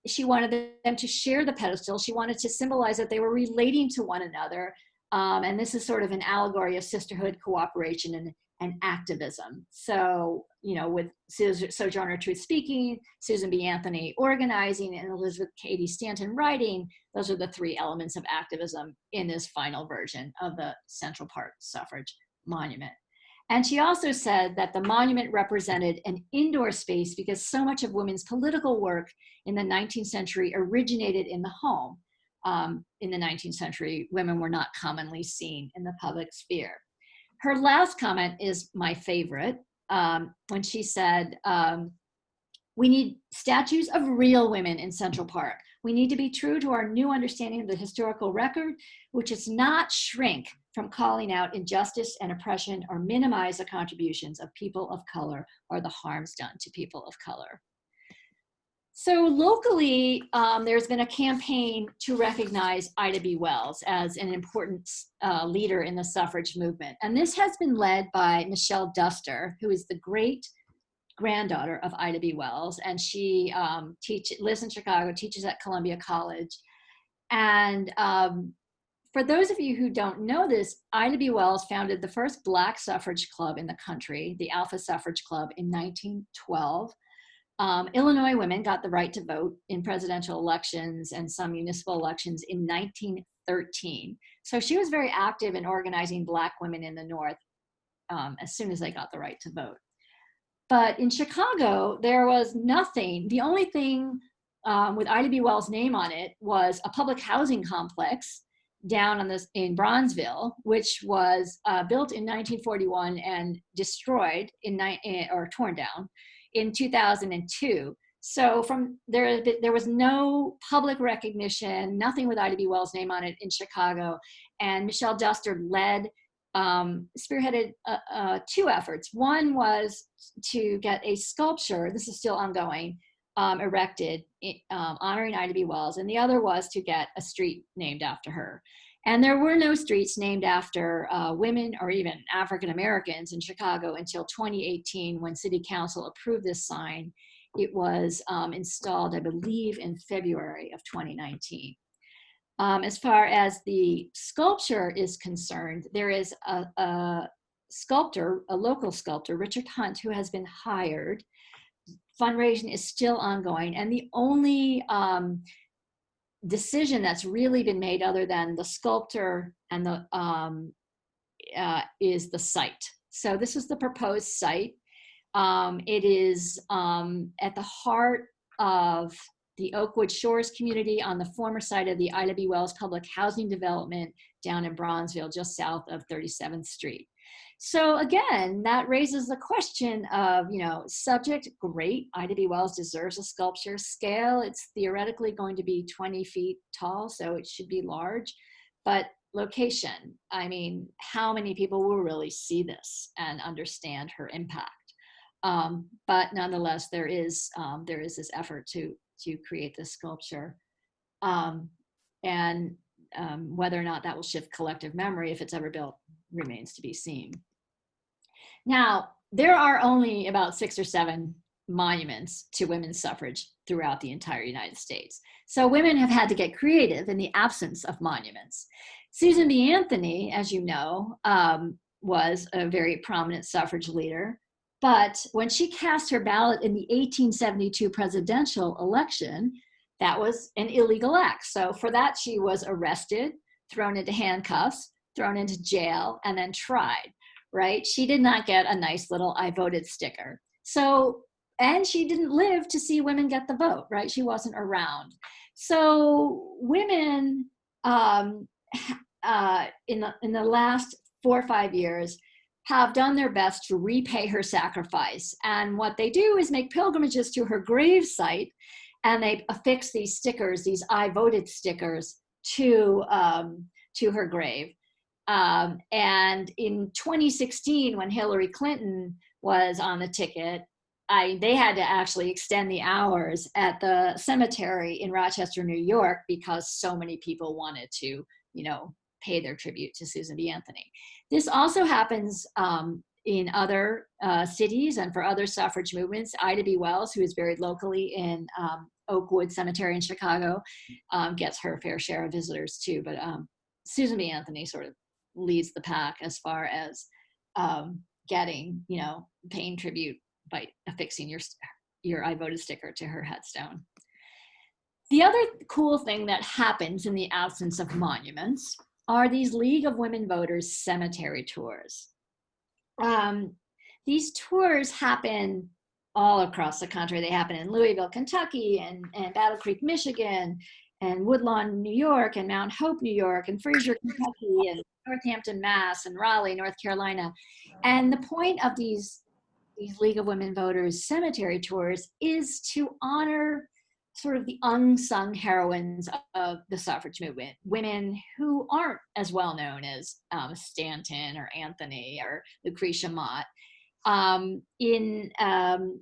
She wanted them to share the pedestal. She wanted to symbolize that they were relating to one another. And this is sort of an allegory of sisterhood, cooperation, and activism. So, you know, with Sojourner Truth speaking, Susan B. Anthony organizing, and Elizabeth Cady Stanton writing, those are the 3 elements of activism in this final version of the Central Park Suffrage Monument. And she also said that the monument represented an indoor space because so much of women's political work in the 19th century originated in the home. In the 19th century, women were not commonly seen in the public sphere. Her last comment is my favorite, when she said, we need statues of real women in Central Park. We need to be true to our new understanding of the historical record, which is not shrink from calling out injustice and oppression or minimize the contributions of people of color or the harms done to people of color. So locally, there's been a campaign to recognize Ida B. Wells as an important leader in the suffrage movement. And this has been led by Michelle Duster, who is the great granddaughter of Ida B. Wells. And she lives in Chicago, teaches at Columbia College. And for those of you who don't know this, Ida B. Wells founded the first Black suffrage club in the country, the Alpha Suffrage Club, in 1912. Illinois women got the right to vote in presidential elections and some municipal elections in 1913. So she was very active in organizing Black women in the North as soon as they got the right to vote. But in Chicago, there was nothing. The only thing with Ida B. Wells' name on it was a public housing complex down on in Bronzeville, which was built in 1941 and destroyed or torn down in 2002. So from there was no public recognition, nothing with Ida B. Wells' name on it in Chicago. And Michelle Duster spearheaded 2 efforts. One was to get a sculpture, this is still ongoing, erected honoring Ida B. Wells, and the other was to get a street named after her. And there were no streets named after women or even African Americans in Chicago until 2018, when City Council approved this sign. It was installed, I believe, in February of 2019. As far as the sculpture is concerned, there is a sculptor, a local sculptor, Richard Hunt, who has been hired. Fundraising is still ongoing, and the only decision that's really been made, other than the sculptor and the is the site. So this is the proposed site. It is at the heart of the Oakwood Shores community on the former site of the Ida B. Wells Public Housing Development down in Bronzeville, just south of 37th Street. So again, that raises the question of, subject, great, Ida B. Wells deserves a sculpture. Scale, it's theoretically going to be 20 feet tall, so it should be large. But location, I mean, how many people will really see this and understand her impact? But nonetheless, there is this effort to create this sculpture. And whether or not that will shift collective memory, if it's ever built, remains to be seen. Now, there are only about 6 or 7 monuments to women's suffrage throughout the entire United States. So women have had to get creative in the absence of monuments. Susan B. Anthony, as you know, was a very prominent suffrage leader. But when she cast her ballot in the 1872 presidential election, that was an illegal act. So for that, she was arrested, thrown into handcuffs, thrown into jail, and then tried, right? She did not get a nice little I voted sticker. So, and she didn't live to see women get the vote, right? She wasn't around. So women in the last 4 or 5 years have done their best to repay her sacrifice. And what they do is make pilgrimages to her grave site, and they affix these stickers, these I voted stickers, to her grave. And in 2016, when Hillary Clinton was on the ticket, they had to actually extend the hours at the cemetery in Rochester, New York, because so many people wanted to, pay their tribute to Susan B. Anthony. This also happens in other cities and for other suffrage movements. Ida B. Wells, who is buried locally in Oakwood Cemetery in Chicago, gets her fair share of visitors too. But Susan B. Anthony sort of leads the pack as far as getting, paying tribute by affixing your I voted sticker to her headstone. The other cool thing that happens in the absence of monuments are these League of Women Voters cemetery tours. These tours happen all across the country. They happen in Louisville, Kentucky, and Battle Creek, Michigan, and Woodlawn, New York, and Mount Hope, New York, and Fraser, Kentucky, and Northampton, Mass, and Raleigh, North Carolina. And the point of these League of Women Voters cemetery tours is to honor sort of the unsung heroines of the suffrage movement, women who aren't as well known as Stanton or Anthony or Lucretia Mott. In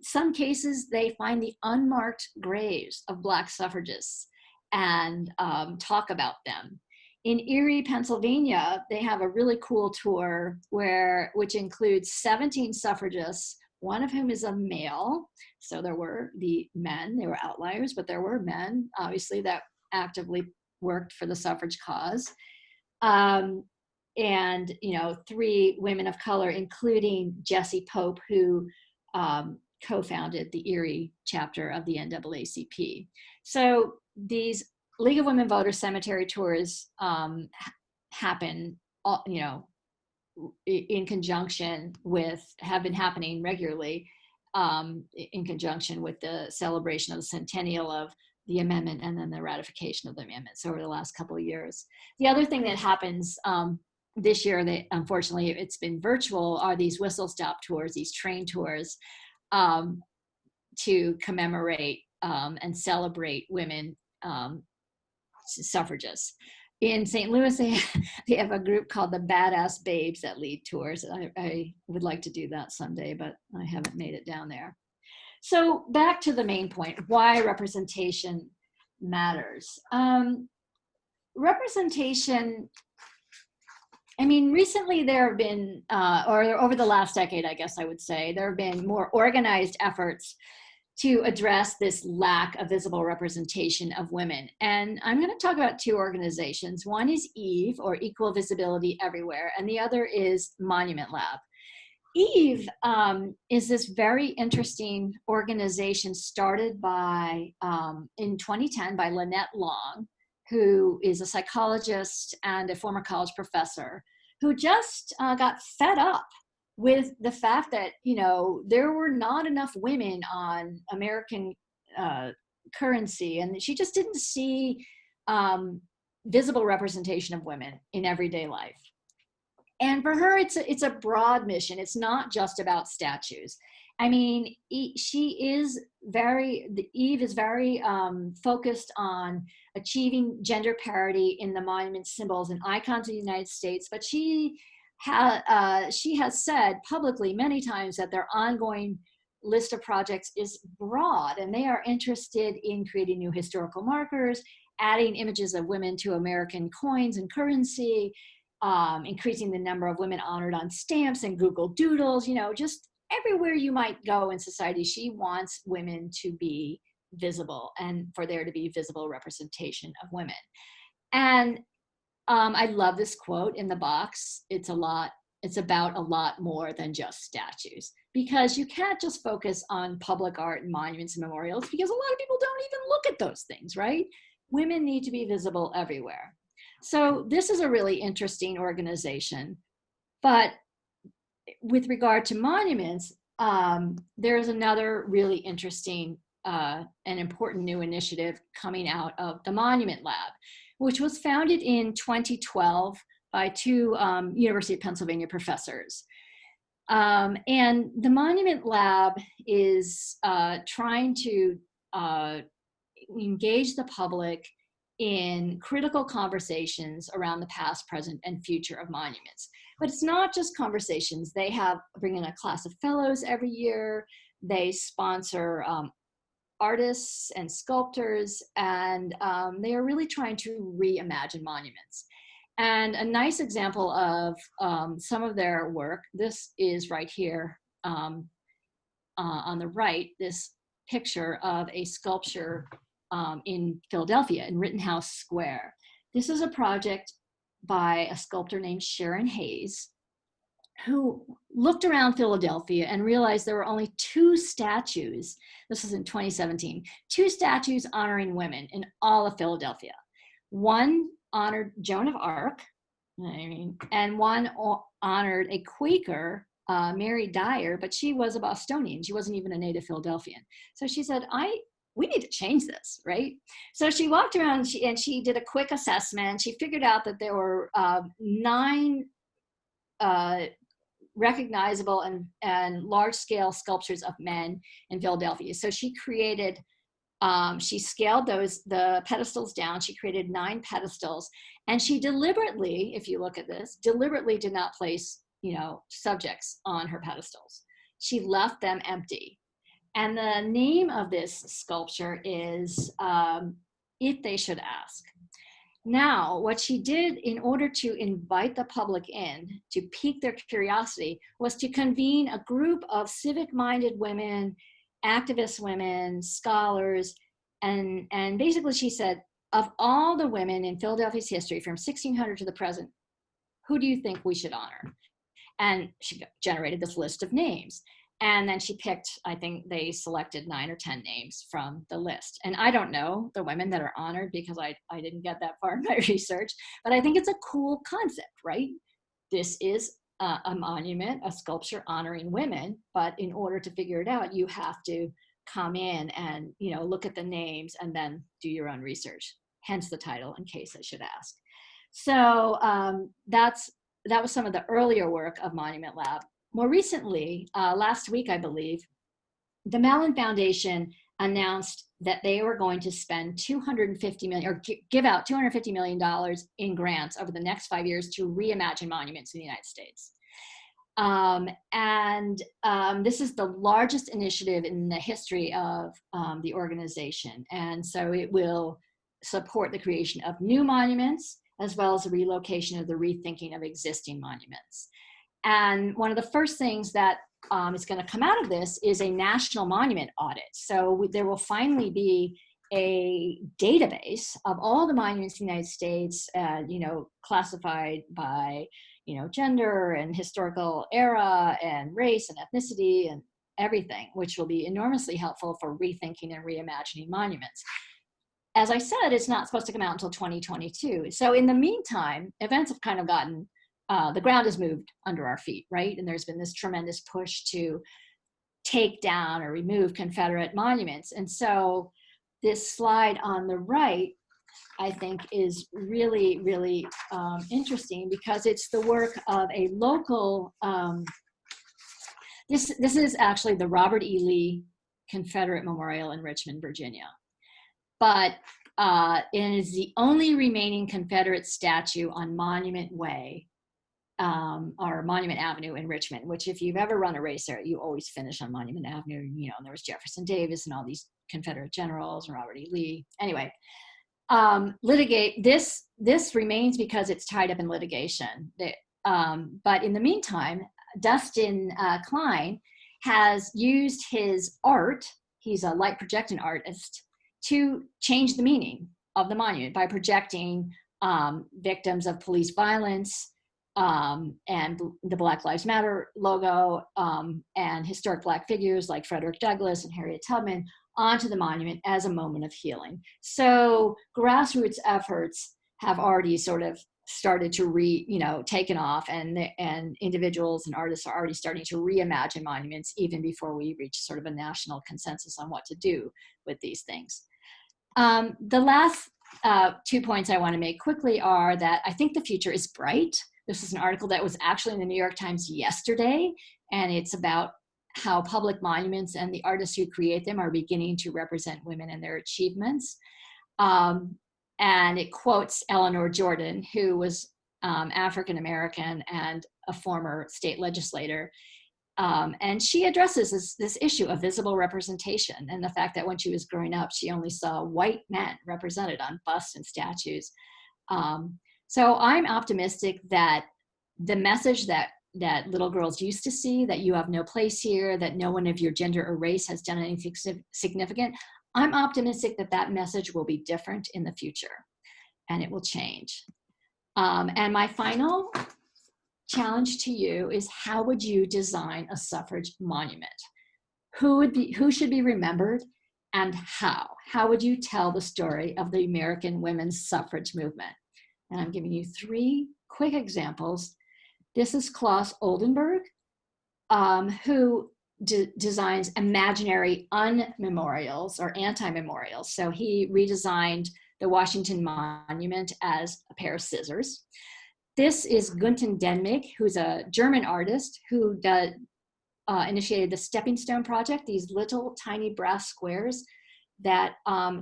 some cases, they find the unmarked graves of Black suffragists and talk about them. In Erie, Pennsylvania, they have a really cool tour which includes 17 suffragists, one of whom is a male. So there were the men, they were outliers, but there were men, obviously, that actively worked for the suffrage cause. And, 3 women of color, including Jessie Pope, who co-founded the Erie chapter of the NAACP. So these League of Women Voters cemetery tours happen, in conjunction with, have been happening regularly in conjunction with the celebration of the centennial of the amendment and then the ratification of the amendments over the last couple of years. The other thing that happens this year, that unfortunately it's been virtual, are these whistle stop tours, these train tours to commemorate and celebrate women suffragists. In St. Louis, they have a group called the Badass Babes that lead tours. I would like to do that someday, but I haven't made it down there. So back to the main point, why representation matters. Representation, recently there have been, or over the last decade, I guess I would say, there have been more organized efforts to address this lack of visible representation of women. And I'm going to talk about 2 organizations. One is EVE, or Equal Visibility Everywhere, and the other is Monument Lab. EVE is this very interesting organization started by, in 2010 by Lynette Long, who is a psychologist and a former college professor, who just got fed up with the fact that, you know, there were not enough women on American currency, and she just didn't see visible representation of women in everyday life. And for her, it's a broad mission. It's not just about statues. I mean, Eve is very focused on achieving gender parity in the monument symbols and icons of the United States, but she has said publicly many times that their ongoing list of projects is broad, and they are interested in creating new historical markers, adding images of women to American coins and currency, increasing the number of women honored on stamps and Google Doodles, you know, just everywhere you might go in society. She wants women to be visible and for there to be visible representation of women. And I love this quote in the box. It's about a lot more than just statues, because you can't just focus on public art and monuments and memorials, because a lot of people don't even look at those things, right? Women need to be visible everywhere. So this is a really interesting organization. But with regard to monuments, there's another really interesting and important new initiative coming out of the Monument Lab, which was founded in 2012 by two University of Pennsylvania professors. And the Monument Lab is trying to engage the public in critical conversations around the past, present, and future of monuments. But it's not just conversations. They bring in a class of fellows every year. They sponsor artists and sculptors, and they are really trying to reimagine monuments. And a nice example of some of their work, this is right here on the right, this picture of a sculpture in Philadelphia, in Rittenhouse Square. This is a project by a sculptor named Sharon Hayes, who looked around Philadelphia and realized there were only 2 statues, this was in 2017, 2 statues honoring women in all of Philadelphia. One honored Joan of Arc, and one honored a Quaker, Mary Dyer, but she was a Bostonian. She wasn't even a native Philadelphian. So she said, we need to change this, right? So she walked around and she did a quick assessment. She figured out that there were 9 recognizable and large-scale sculptures of men in Philadelphia. So she created, she scaled the pedestals down. She created 9 pedestals, and she deliberately, if you look at this, deliberately did not place, subjects on her pedestals. She left them empty. And the name of this sculpture is If They Should Ask. Now, what she did in order to invite the public in, to pique their curiosity, was to convene a group of civic-minded women, activist women, scholars, and basically she said, of all the women in Philadelphia's history from 1600 to the present, who do you think we should honor? And she generated this list of names. And then she picked, I think they selected 9 or 10 names from the list. And I don't know the women that are honored because I didn't get that far in my research, but I think it's a cool concept, right? This is a monument, a sculpture honoring women, but in order to figure it out, you have to come in and, look at the names and then do your own research, hence the title, In Case I Should Ask. So that was some of the earlier work of Monument Lab. More recently, last week, I believe, the Mellon Foundation announced that they were going to spend $250 million, or give out $250 million in grants over the next 5 years to reimagine monuments in the United States. This is the largest initiative in the history of the organization. And so it will support the creation of new monuments, as well as the relocation of the rethinking of existing monuments. And one of the first things that is going to come out of this is a national monument audit. So there will finally be a database of all the monuments in the United States, classified by, gender and historical era and race and ethnicity and everything, which will be enormously helpful for rethinking and reimagining monuments. as I said, it's not supposed to come out until 2022. So in the meantime, events have kind of gotten, the ground has moved under our feet, right? And there's been this tremendous push to take down or remove Confederate monuments. And so this slide on the right, I think, is really, really interesting, because it's the work of a local, this is actually the Robert E. Lee Confederate Memorial in Richmond, Virginia. But it is the only remaining Confederate statue on Monument Way, or Monument Avenue in Richmond, which if you've ever run a race there, you always finish on Monument Avenue. You know, and there was Jefferson Davis and all these Confederate generals and Robert E. Lee. Anyway, this remains because it's tied up in litigation. But in the meantime, Dustin Klein has used his art, he's a light projecting artist, to change the meaning of the monument by projecting victims of police violence and the Black Lives Matter logo and historic Black figures like Frederick Douglass and Harriet Tubman onto the monument as a moment of healing. So grassroots efforts have already sort of started to taken off, and individuals and artists are already starting to reimagine monuments even before we reach sort of a national consensus on what to do with these things. The last 2 points I want to make quickly are that I think the future is bright. This is an article that was actually in the New York Times yesterday, and it's about how public monuments and the artists who create them are beginning to represent women and their achievements. And it quotes Eleanor Jordan, who was African-American and a former state legislator. And she addresses this issue of visible representation and the fact that when she was growing up, she only saw white men represented on busts and statues. So I'm optimistic that the message that little girls used to see, that you have no place here, that no one of your gender or race has done anything significant, I'm optimistic that that message will be different in the future and it will change. And my final challenge to you is, how would you design a suffrage monument? Who should be remembered, and how? How would you tell the story of the American women's suffrage movement? And I'm giving you 3 quick examples. This is Klaus Oldenburg, who designs imaginary unmemorials or anti-memorials. So he redesigned the Washington Monument as a pair of scissors. This is Gunten Denmig, who's a German artist who initiated the Stepping Stone Project, these little tiny brass squares that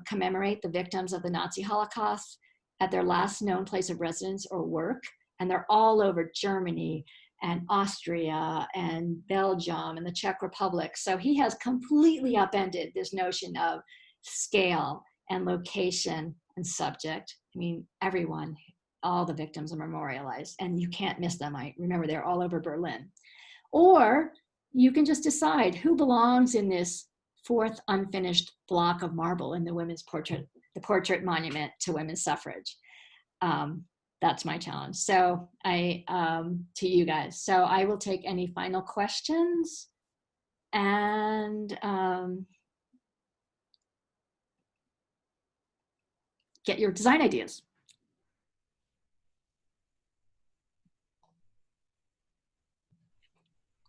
commemorate the victims of the Nazi Holocaust at their last known place of residence or work. And they're all over Germany and Austria and Belgium and the Czech Republic. So he has completely upended this notion of scale and location and subject. I mean, everyone, all the victims are memorialized, and you can't miss them. I remember they're all over Berlin. Or you can just decide who belongs in this 4th unfinished block of marble in the women's portrait, the portrait monument to women's suffrage. That's my challenge. So to you guys. So I will take any final questions and get your design ideas.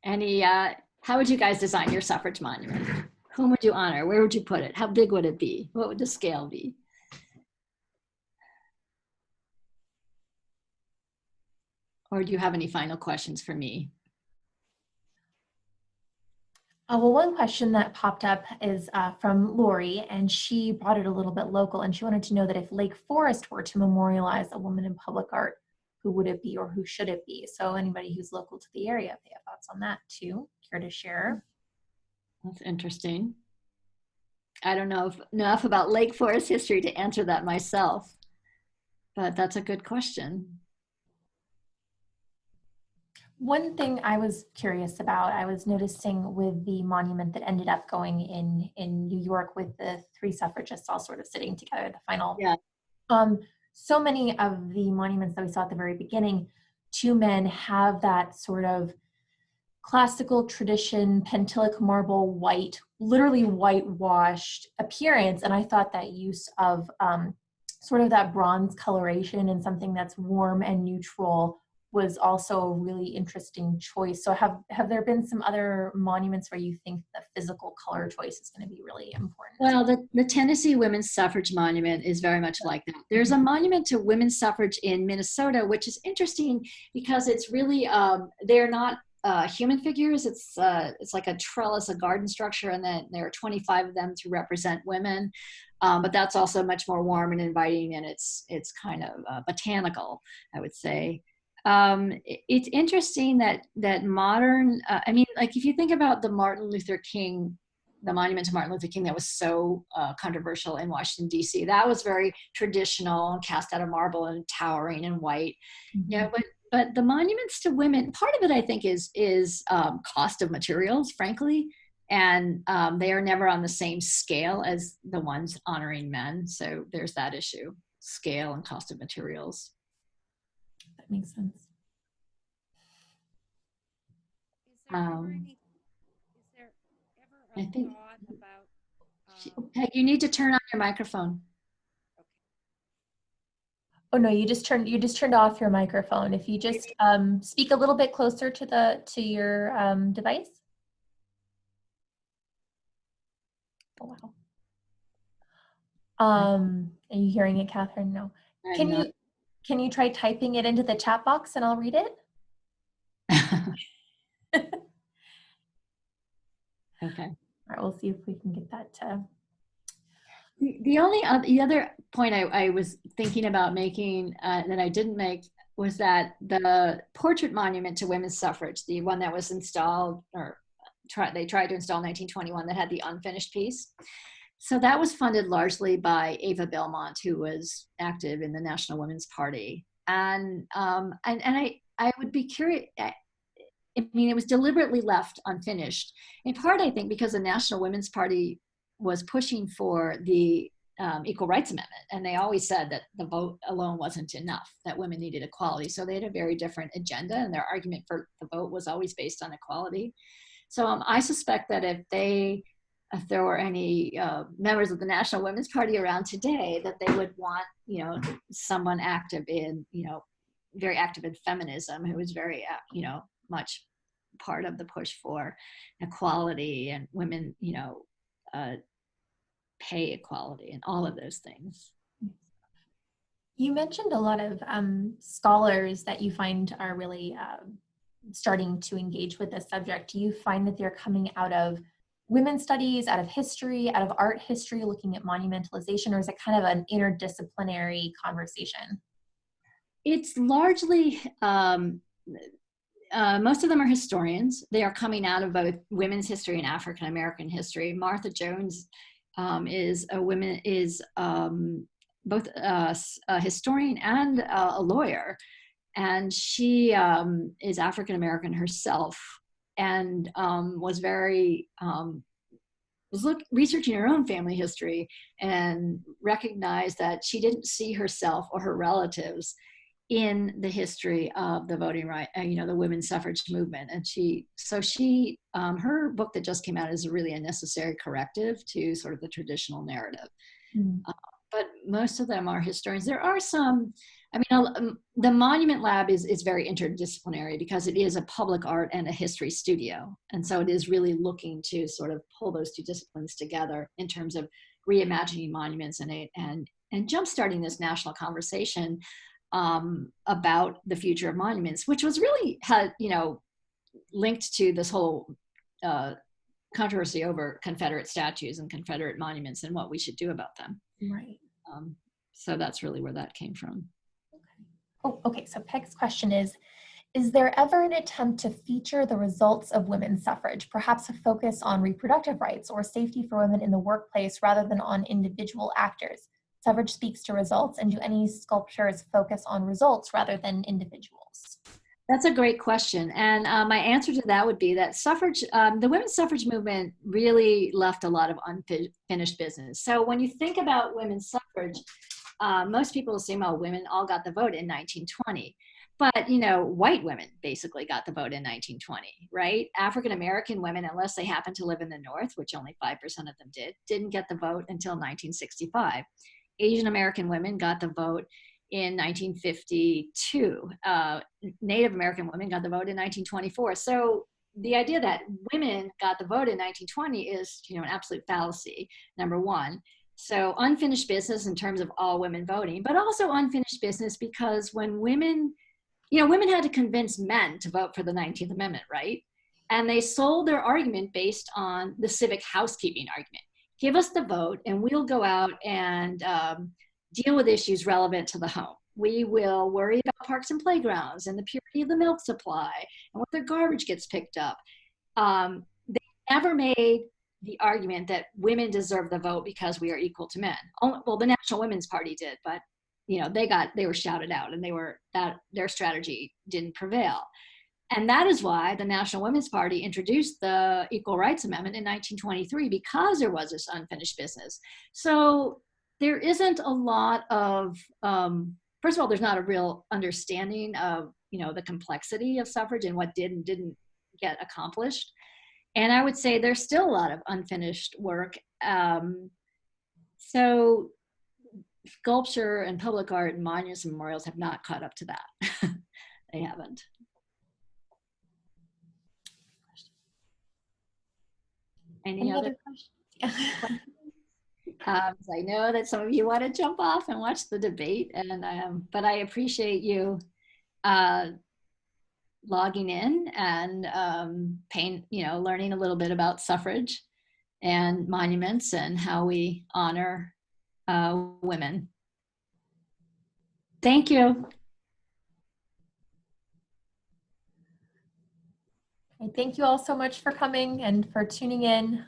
How would you guys design your suffrage monument? Whom would you honor? Where would you put it? How big would it be? What would the scale be? Or do you have any final questions for me? Well, one question that popped up is from Lori, and she brought it a little bit local, and she wanted to know that if Lake Forest were to memorialize a woman in public art, who would it be or who should it be? So anybody who's local to the area, if they have thoughts on that too, care to share? That's interesting. I don't know enough about Lake Forest history to answer that myself, but that's a good question. One thing I was curious about, I was noticing with the monument that ended up going in New York with the 3 suffragists all sort of sitting together, the final. Yeah. So many of the monuments that we saw at the very beginning, 2 men have that sort of classical tradition, Pentelic marble, white literally whitewashed appearance. And I thought that use of sort of that bronze coloration and something that's warm and neutral was also a really interesting choice. So have there been some other monuments where you think the physical color choice is going to be really important? Well, the Tennessee Women's Suffrage Monument is very much like that. There's a monument to women's suffrage in Minnesota, which is interesting because it's really, they're not human figures. It's like a trellis, a garden structure, and then there are 25 of them to represent women. But that's also much more warm and inviting, and it's kind of botanical, I would say. It's interesting that modern, I mean, like if you think about the Martin Luther King, the monument to Martin Luther King that was so controversial in Washington, D.C., that was very traditional and cast out of marble and towering and white. Mm-hmm. You know, but the monuments to women, part of it I think is cost of materials, frankly, and they are never on the same scale as the ones honoring men. So there's that issue, scale and cost of materials. That makes sense. Is there ever a thought about Peg, you need to turn on your microphone. Oh no, you just turned off your microphone. If you just speak a little bit closer to your device. Oh wow. Are you hearing it, Catherine? No. Can you try typing it into the chat box and I'll read it? Okay. All right, we'll see if we can get that to. The other point I was thinking about making that I didn't make was that the portrait monument to women's suffrage, the one that was installed, or they tried to install in 1921, that had the unfinished piece. So that was funded largely by Ava Belmont, who was active in the National Women's Party. And I would be curious, I mean, it was deliberately left unfinished, in part, I think, because the National Women's Party was pushing for the Equal Rights Amendment. And they always said that the vote alone wasn't enough, that women needed equality. So they had a very different agenda, and their argument for the vote was always based on equality. So I suspect that if there were any members of the National Women's Party around today, that they would want, you know, someone active in, you know, very active in feminism, who was very, you know, much part of the push for equality and women, you know, pay equality and all of those things. You mentioned a lot of scholars that you find are really starting to engage with this subject. Do you find that they're coming out of women's studies, out of history, out of art history, looking at monumentalization, or is it kind of an interdisciplinary conversation? It's largely, most of them are historians. They are coming out of both women's history and African American history. Martha Jones is both a historian and a lawyer, and she is African American herself, and was very researching her own family history, and recognized that she didn't see herself or her relatives in the history of the voting right, you know, the women's suffrage movement. And her book that just came out is really a necessary corrective to sort of the traditional narrative. Mm. But most of them are historians. There are some, I mean, the Monument Lab is very interdisciplinary because it is a public art and a history studio. And so it is really looking to sort of pull those two disciplines together in terms of reimagining monuments and jumpstarting this national conversation about the future of monuments, which was really, you know, linked to this whole controversy over Confederate statues and Confederate monuments and what we should do about them. Right. So that's really where that came from. Okay. Oh, okay. So Peg's question is there ever an attempt to feature the results of women's suffrage, perhaps a focus on reproductive rights or safety for women in the workplace rather than on individual actors? Suffrage speaks to results, and do any sculptures focus on results rather than individuals? That's a great question. And my answer to that would be that suffrage, the women's suffrage movement really left a lot of unfinished business. So when you think about women's suffrage, most people assume, oh, women all got the vote in 1920. But, you know, white women basically got the vote in 1920, right? African-American women, unless they happened to live in the North, which only 5% of them did, didn't get the vote until 1965. Asian American women got the vote in 1952. Native American women got the vote in 1924. So the idea that women got the vote in 1920 is, you know, an absolute fallacy, number one. So unfinished business in terms of all women voting, but also unfinished business because when women, you know, women had to convince men to vote for the 19th Amendment, right? And they sold their argument based on the civic housekeeping argument. Give us the vote and we'll go out and deal with issues relevant to the home. We will worry about parks and playgrounds and the purity of the milk supply and whether garbage gets picked up. They never made the argument that women deserve the vote because we are equal to men. Well, the National Women's Party did, but you know, they were shouted out and their strategy didn't prevail. And that is why the National Women's Party introduced the Equal Rights Amendment in 1923, because there was this unfinished business. So there isn't a lot of, first of all, there's not a real understanding of, you know, the complexity of suffrage and what did and didn't get accomplished. And I would say there's still a lot of unfinished work. So sculpture and public art and monuments and memorials have not caught up to that. They haven't. Any other questions? I know that some of you want to jump off and watch the debate, and but I appreciate you logging in and learning a little bit about suffrage and monuments and how we honor women. Thank you. Thank you all so much for coming and for tuning in.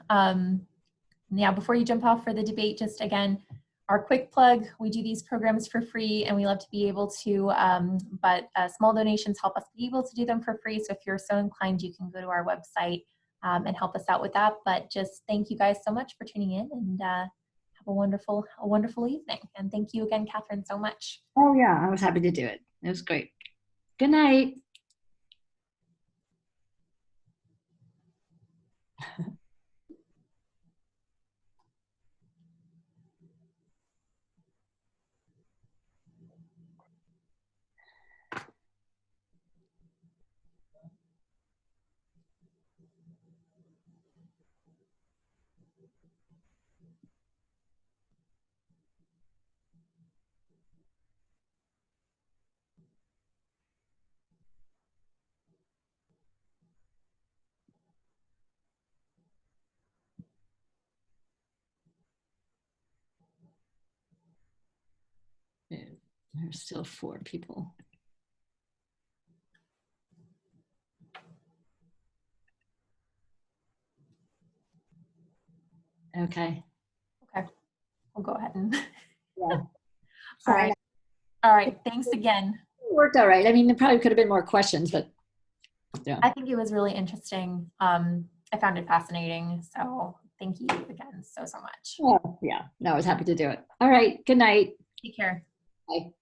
Yeah, before you jump off for the debate, just again, our quick plug, we do these programs for free and we love to be able to, but small donations help us be able to do them for free. So if you're so inclined, you can go to our website and help us out with that. But just thank you guys so much for tuning in, and have a wonderful evening. And thank you again, Catherine, so much. Oh yeah, I was happy to do it. It was great. Good night. There's still 4 people. Okay. Okay, we'll go ahead and. Yeah. All right. All right. Thanks again. It worked all right. I mean, there probably could have been more questions, but yeah. I think it was really interesting. I found it fascinating. So thank you again so much. Oh, yeah. No, I was happy to do it. All right. Good night. Take care. Bye.